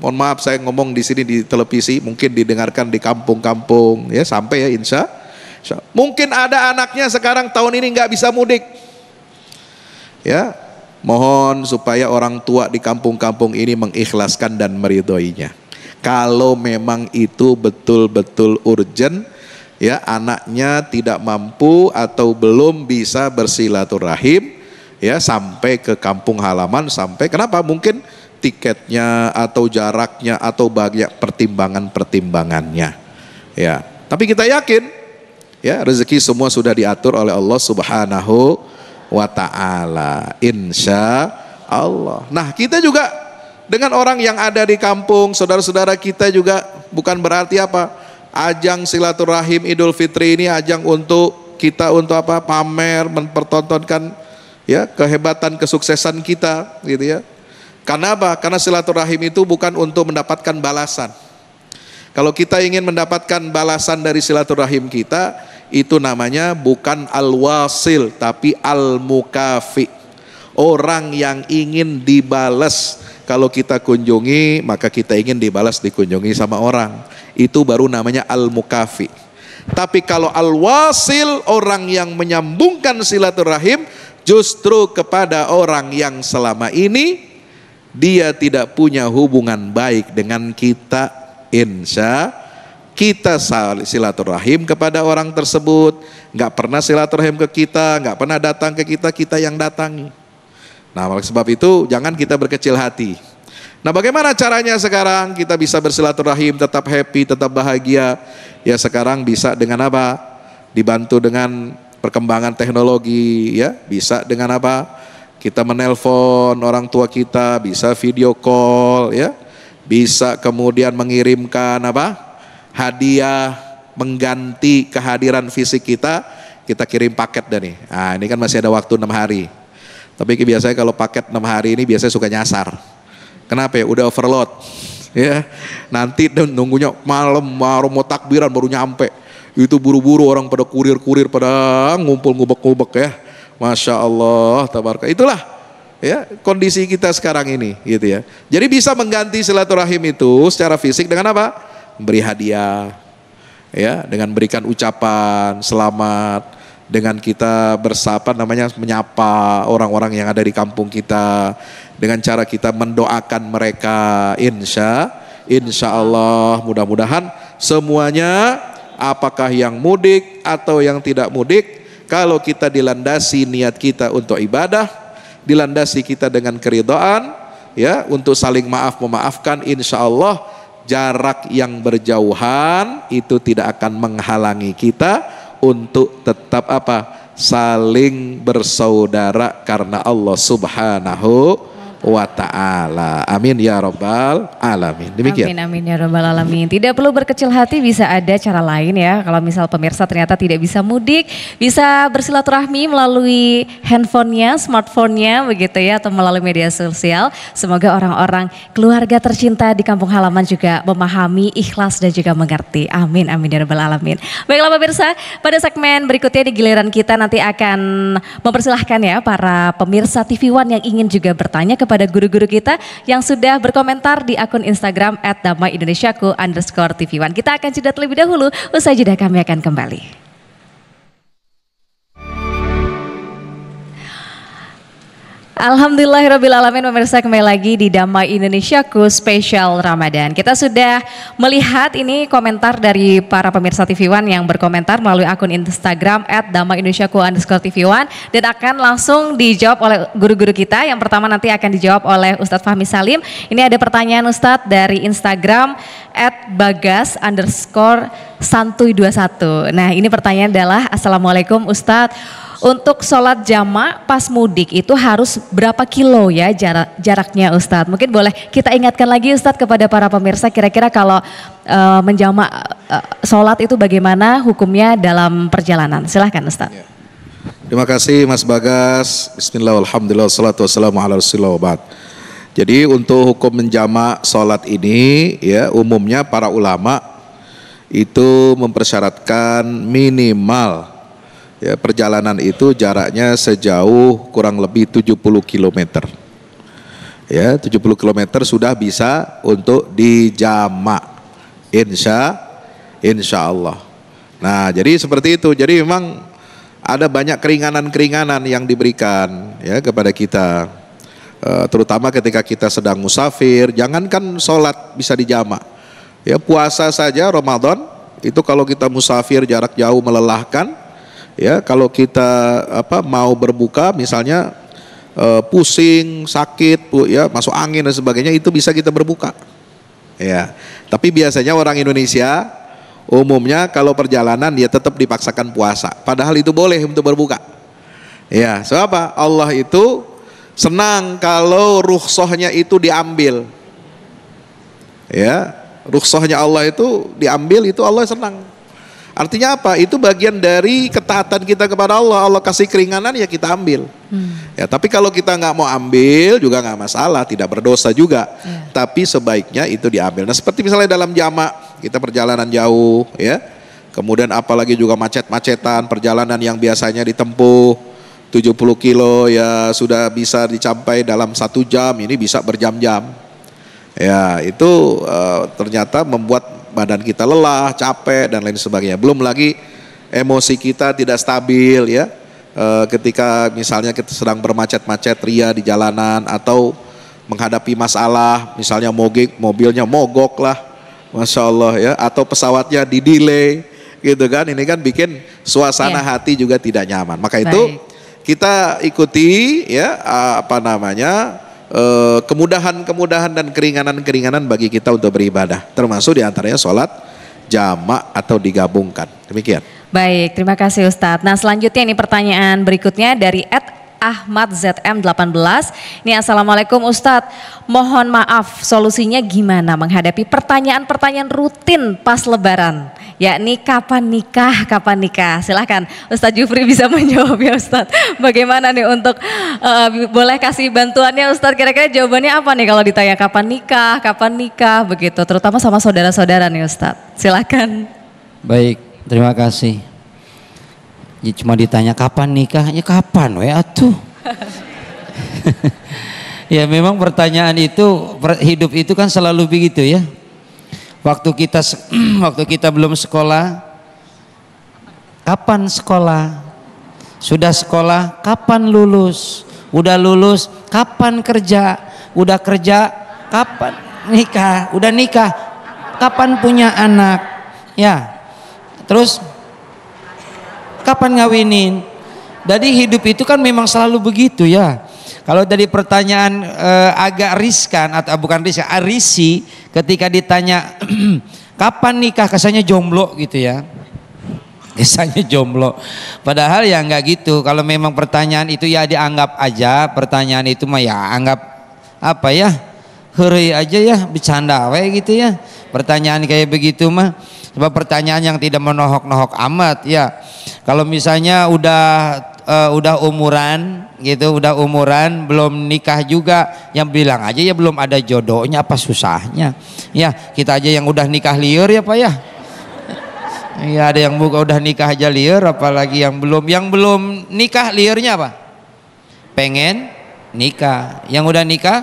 mohon maaf saya ngomong di sini di televisi, mungkin didengarkan di kampung-kampung, ya sampai ya insya. Mungkin ada anaknya sekarang tahun ini nggak bisa mudik. Ya, mohon supaya orang tua di kampung-kampung ini mengikhlaskan dan meridhoinya. Kalau memang itu betul-betul urgent, ya anaknya tidak mampu atau belum bisa bersilaturahim, ya sampai ke kampung halaman, sampai kenapa? Mungkin tiketnya atau jaraknya atau banyak pertimbangannya. Ya, tapi kita yakin, ya rezeki semua sudah diatur oleh Allah Subhanahu wa ta'ala, insya Allah. Nah kita juga dengan orang yang ada di kampung, saudara-saudara kita juga bukan berarti apa, ajang silaturahim Idul Fitri ini ajang untuk kita untuk apa, pamer, mempertontonkan ya kehebatan, kesuksesan kita gitu ya. Karena apa? Karena silaturahim itu bukan untuk mendapatkan balasan. Kalau kita ingin mendapatkan balasan dari silaturahim kita, itu namanya bukan al-wasil tapi al-mukafi. Orang yang ingin dibalas, kalau kita kunjungi maka kita ingin dibalas dikunjungi sama orang. Itu baru namanya al-mukafi. Tapi kalau al-wasil, orang yang menyambungkan silaturahim justru kepada orang yang selama ini dia tidak punya hubungan baik dengan kita, insya kita silaturahim kepada orang tersebut, nggak pernah silaturahim ke kita, nggak pernah datang ke kita, kita yang datangi. Nah, oleh sebab itu jangan kita berkecil hati. Nah, bagaimana caranya sekarang kita bisa bersilaturahim, tetap happy, tetap bahagia? Ya sekarang bisa dengan apa? Dibantu dengan perkembangan teknologi, ya bisa dengan apa? Kita menelpon orang tua kita, bisa video call, ya bisa kemudian mengirimkan apa? Hadiah mengganti kehadiran fisik kita kirim paket dah nih. Nah ini kan masih ada waktu 6 hari. Tapi biasanya kalau paket 6 hari ini biasanya suka nyasar. Kenapa ya? Udah overload. Ya, nanti nunggunya malam baru mau takbiran baru nyampe. Itu buru-buru orang pada kurir-kurir pada ngumpul ngubek-ngubek ya. Masya Allah, tabaraka. Itulah ya kondisi kita sekarang ini gitu ya. Jadi bisa mengganti silaturahim itu secara fisik dengan apa? Beri hadiah ya, dengan berikan ucapan selamat, dengan kita bersapa namanya menyapa orang-orang yang ada di kampung kita, dengan cara kita mendoakan mereka. Insya Allah mudah-mudahan semuanya, apakah yang mudik atau yang tidak mudik, kalau kita dilandasi niat kita untuk ibadah, dilandasi kita dengan keridhaan, ya, untuk saling maaf memaafkan, insya Allah jarak yang berjauhan itu tidak akan menghalangi kita untuk tetap apa? Saling bersaudara karena Allah Subhanahu wa ta'ala. Amin ya rabbal alamin. Demikian. Amin ya rabbal alamin. Tidak perlu berkecil hati, bisa ada cara lain ya. Kalau misal pemirsa ternyata tidak bisa mudik, bisa bersilaturahmi melalui handphonenya, smartphone-nya begitu ya, atau melalui media sosial. Semoga orang-orang keluarga tercinta di kampung halaman juga memahami, ikhlas dan juga mengerti. Amin ya rabbal alamin. Baiklah pemirsa, pada segmen berikutnya di giliran kita nanti akan mempersilahkan ya para pemirsa TV One yang ingin juga bertanya kepada guru-guru kita yang sudah berkomentar di akun Instagram @damaiindonesiaku_TV1. Kita akan jeda terlebih dahulu, usai jeda kami akan kembali. Alhamdulillahirrabbilalamin, pemirsa, kembali lagi di Damai Indonesiaku spesial Ramadan. Kita sudah melihat ini komentar dari para pemirsa TV One yang berkomentar melalui akun Instagram @damaiindonesiaku_TV1 dan akan langsung dijawab oleh guru-guru kita. Yang pertama nanti akan dijawab oleh Ustadz Fahmi Salim. Ini ada pertanyaan Ustadz dari Instagram @bagas_santuy21. Nah, ini pertanyaan adalah, Assalamualaikum Ustadz, untuk sholat jamak pas mudik itu harus berapa kilo ya jaraknya Ustadz? Mungkin boleh kita ingatkan lagi Ustadz kepada para pemirsa, kira-kira kalau menjamak sholat itu bagaimana hukumnya dalam perjalanan? Silahkan Ustadz. Ya. Terima kasih Mas Bagas. Bismillah, alhamdulillah, salatu wassalamu ala rasulillah wa ba'd. Jadi untuk hukum menjamak sholat ini ya, umumnya para ulama itu mempersyaratkan minimal ya, perjalanan itu jaraknya sejauh kurang lebih 70 km. Ya, 70 km sudah bisa untuk dijamak. Insya Allah. Nah, jadi seperti itu. Jadi memang ada banyak keringanan-keringanan yang diberikan ya kepada kita. Terutama ketika kita sedang musafir, jangankan sholat bisa dijamak. Ya, puasa saja Ramadan itu kalau kita musafir jarak jauh melelahkan. Ya, kalau kita mau berbuka misalnya pusing, sakit, ya masuk angin dan sebagainya, itu bisa kita berbuka. Ya, tapi biasanya orang Indonesia umumnya kalau perjalanan dia tetap dipaksakan puasa. Padahal itu boleh untuk berbuka. Ya, sebab apa? Allah itu senang kalau rukhsahnya itu diambil. Ya, rukhsahnya Allah itu diambil, itu Allah senang. Artinya apa? Itu bagian dari ketaatan kita kepada Allah. Allah kasih keringanan ya kita ambil. Ya, tapi kalau kita nggak mau ambil juga nggak masalah, tidak berdosa juga. Tapi sebaiknya itu diambil. Nah, seperti misalnya dalam jamak kita perjalanan jauh, ya. Kemudian apalagi juga macet-macetan, perjalanan yang biasanya ditempuh 70 kilo ya sudah bisa dicapai dalam 1 jam, ini bisa berjam-jam. Ya, itu ternyata membuat badan kita lelah, capek dan lain sebagainya. Belum lagi emosi kita tidak stabil ya. Ketika misalnya kita sedang bermacet-macet ria di jalanan atau menghadapi masalah, misalnya mobilnya mogok lah, Masya Allah ya, atau pesawatnya di-delay gitu kan, ini kan bikin suasana hati juga tidak nyaman. Maka itu kita ikuti ya kemudahan-kemudahan dan keringanan-keringanan bagi kita untuk beribadah, termasuk diantaranya sholat jamak atau digabungkan. Demikian. Baik, terima kasih Ustadz. Nah, selanjutnya ini pertanyaan berikutnya dari @AhmadZM18. Ini, Assalamualaikum Ustadz, mohon maaf solusinya gimana menghadapi pertanyaan-pertanyaan rutin pas lebaran, yakni kapan nikah, kapan nikah. Silahkan Ustadz Jufri bisa menjawab ya Ustadz. Bagaimana nih untuk boleh kasih bantuannya Ustadz, kira-kira jawabannya apa nih kalau ditanya kapan nikah begitu, terutama sama saudara-saudara nih Ustadz. Silahkan. Baik, terima kasih. Ya cuma ditanya kapan nikah, ya kapan we atuh. Ya memang pertanyaan itu, hidup itu kan selalu begitu ya. Waktu kita belum sekolah, kapan sekolah? Sudah sekolah, kapan lulus? Udah lulus, kapan kerja? Udah kerja, kapan nikah? Udah nikah, kapan punya anak? Ya, terus kapan ngawinin? Jadi hidup itu kan memang selalu begitu ya. Kalau dari pertanyaan agak riskan atau bukan riskan, risi ketika ditanya kapan nikah, kesannya jomblo gitu ya. Kesannya jomblo. Padahal ya enggak gitu. Kalau memang pertanyaan itu ya dianggap aja pertanyaan itu mah ya anggap apa ya? Heureuy aja ya, bercanda we gitu ya. Pertanyaan kayak begitu mah sebab pertanyaan yang tidak menohok-nohok amat ya. Kalau misalnya udah umuran gitu, udah umuran belum nikah juga, yang bilang aja ya belum ada jodohnya, apa susahnya ya. Kita aja yang udah nikah liar ya Pak ya. Ya ada yang udah nikah aja liar, apalagi yang belum nikah liarnya apa? Pengen nikah. Yang udah nikah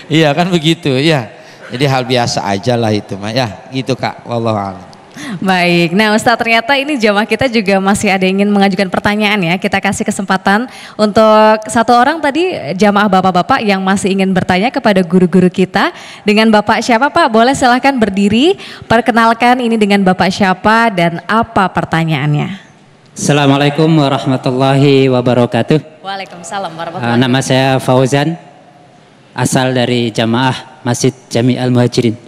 iya kan begitu ya. Jadi hal biasa aja lah itu mah ya, gitu Kak. Wallahu a'lam. Baik, nah Ustadz ternyata ini jamaah kita juga masih ada yang ingin mengajukan pertanyaan ya. Kita kasih kesempatan untuk satu orang tadi jamaah bapak-bapak yang masih ingin bertanya kepada guru-guru kita. Dengan Bapak siapa Pak? Boleh silahkan berdiri, perkenalkan ini dengan Bapak siapa dan apa pertanyaannya. Assalamualaikum warahmatullahi wabarakatuh. Waalaikumsalam warahmatullahi wabarakatuh. Nama saya Fauzan, asal dari jamaah Masjid Jami Al-Muhajirin.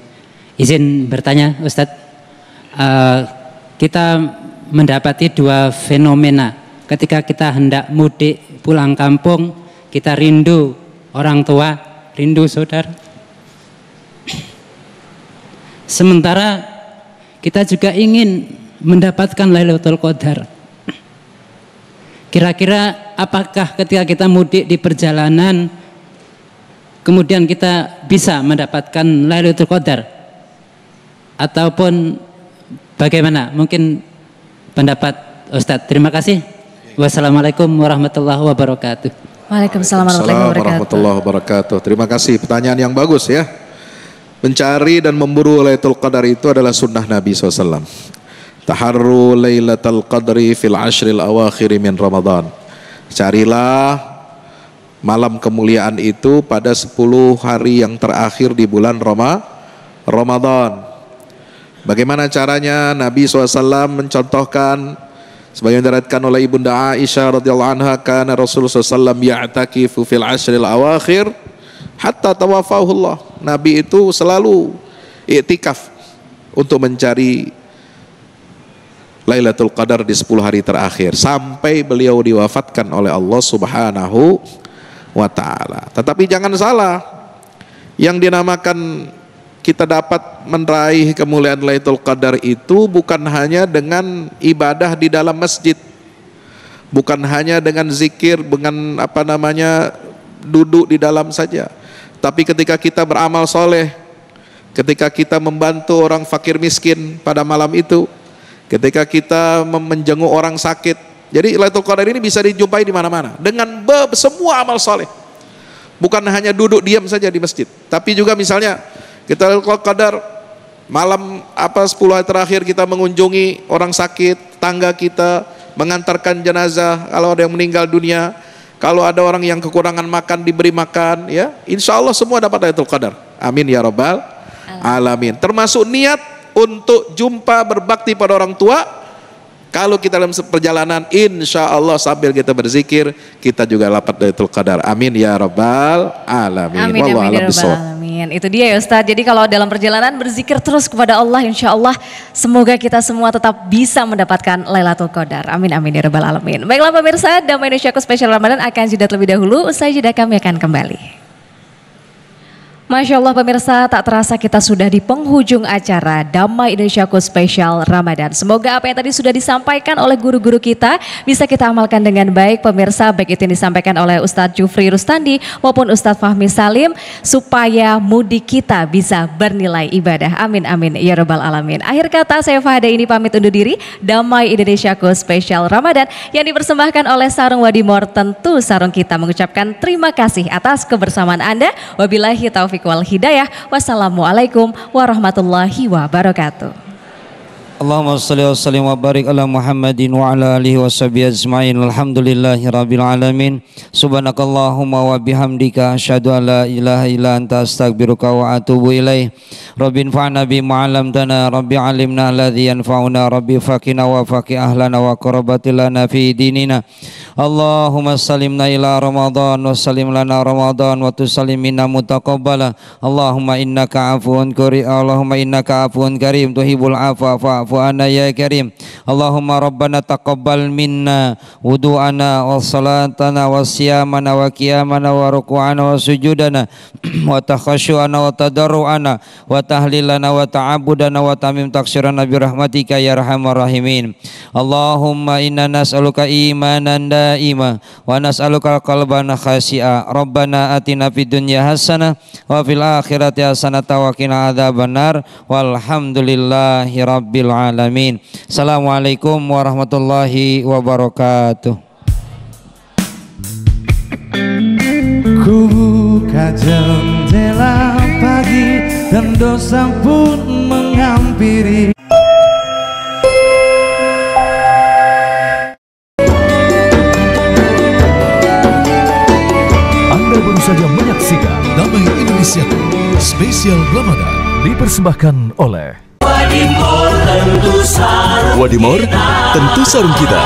Izin bertanya Ustadz, kita mendapati dua fenomena. Ketika kita hendak mudik pulang kampung, kita rindu orang tua, rindu saudara. Sementara kita juga ingin mendapatkan Lailatul Qadar. Kira-kira apakah ketika kita mudik di perjalanan kemudian kita bisa mendapatkan Lailatul Qadar, ataupun bagaimana? Mungkin pendapat Ustadz. Terima kasih. Wassalamualaikum warahmatullahi wabarakatuh. Waalaikumsalam warahmatullahi wabarakatuh. Terima kasih, pertanyaan yang bagus ya. Mencari dan memburu Lailatul Qadar itu adalah sunnah Nabi SAW. Taharru Lailatul Qadri fil ashril awakhir min Ramadan. Carilah malam kemuliaan itu pada 10 hari yang terakhir di bulan Ramadan. Bagaimana caranya? Nabi SAW mencontohkan sebagaimana diriwayatkan oleh Ibunda Aisyah radhiyallahu anha, kana Rasulullah SAW ya'takifu fil ashril awakhir hatta tawafahullah. Nabi itu selalu i'tikaf untuk mencari Lailatul Qadar di 10 hari terakhir sampai beliau diwafatkan oleh Allah Subhanahu wa ta'ala. Tetapi jangan salah, yang dinamakan kita dapat meraih kemuliaan Lailatul Qadar itu bukan hanya dengan ibadah di dalam masjid, bukan hanya dengan zikir, dengan duduk di dalam saja, tapi ketika kita beramal soleh, ketika kita membantu orang fakir miskin pada malam itu, ketika kita menjenguk orang sakit. Jadi Lailatul Qadar ini bisa dijumpai di mana-mana dengan semua amal soleh. Bukan hanya duduk diam saja di masjid, tapi juga misalnya kita Lailatul Qadar malam 10 hari terakhir kita mengunjungi orang sakit, tangga kita, mengantarkan jenazah kalau ada yang meninggal dunia, kalau ada orang yang kekurangan makan diberi makan, ya. Insya Allah semua dapat Lailatul Qadar. Amin ya rabbal alamin. Termasuk niat untuk jumpa berbakti pada orang tua. Kalau kita dalam perjalanan, insya Allah sambil kita berzikir, kita juga dapat Lailatul Qadar. Amin ya rabbal alamin. Amin, amin ya rabbal alamin. Itu dia ya Ustadz. Jadi kalau dalam perjalanan berzikir terus kepada Allah, insya Allah semoga kita semua tetap bisa mendapatkan Lailatul Qadar. Amin amin ya rabbal alamin. Baiklah pemirsa, Damai Indonesiaku Spesial Ramadan akan jeda terlebih dahulu. Usai jeda kami akan kembali. Masya Allah pemirsa, tak terasa kita sudah di penghujung acara Damai Indonesiaku Spesial Ramadan. Semoga apa yang tadi sudah disampaikan oleh guru-guru kita bisa kita amalkan dengan baik pemirsa, baik itu yang disampaikan oleh Ustadz Jufri Rustandi maupun Ustadz Fahmi Salim, supaya mudik kita bisa bernilai ibadah. Amin amin ya rabbal alamin. Akhir kata saya Fahada ini pamit undur diri. Damai Indonesiaku Spesial Ramadan yang dipersembahkan oleh Sarung Wadimor, tentu sarung kita mengucapkan terima kasih atas kebersamaan Anda. Wabillahi taufiq wal hidayah. Wassalamualaikum warahmatullahi wabarakatuh. Allahumma salli wa sallim wa barik ala Muhammadin wa ala alihi wa sahbihi ajma'in. Alhamdulillahi rabbil alamin. Subhanakallahumma wa bihamdika asyhadu an la ilaha illa anta astaghfiruka wa atubu ilaih. Rabbi anfa'na bima 'allamtana, rabbi 'allimna alladhi yanfa'una, rabbi faqina wa faqih ahlana wa qarabatilana fi dinina. Allahumma sallimna ila Ramadan wa sallim lana Ramadan wa tusallim minna mutaqabbala. Allahumma innaka afuwun karim, Allahumma innaka afuwun karim tuhibbul afwa fa'fu anna ya karim. Allahumma rabbana taqabbal minna wudu'ana wa salatana wa siyamana wa qiyamana wa ruku'ana wa sujudana wa takhashu'ana wa tadarru'ana wa tahlilana wa ta'abudana wa tamim taksirana birahmatika ya arhamar rahimin. Allahumma inna nas'aluka imanan daima wa nas'aluka qalban khashi'a. Rabbana atina fid dunya hasanah wa fil akhirati hasanah wa qina adzabannar. Walhamdulillahi rabbil alamin. Assalamualaikum warahmatullahi wabarakatuh. Ku buka jendela pagi dan dosa pun menghampiri. Anda baru saja menyaksikan Damai Indonesiaku Spesial Ramadan, dipersembahkan oleh Wadimor, tentu sarung kita.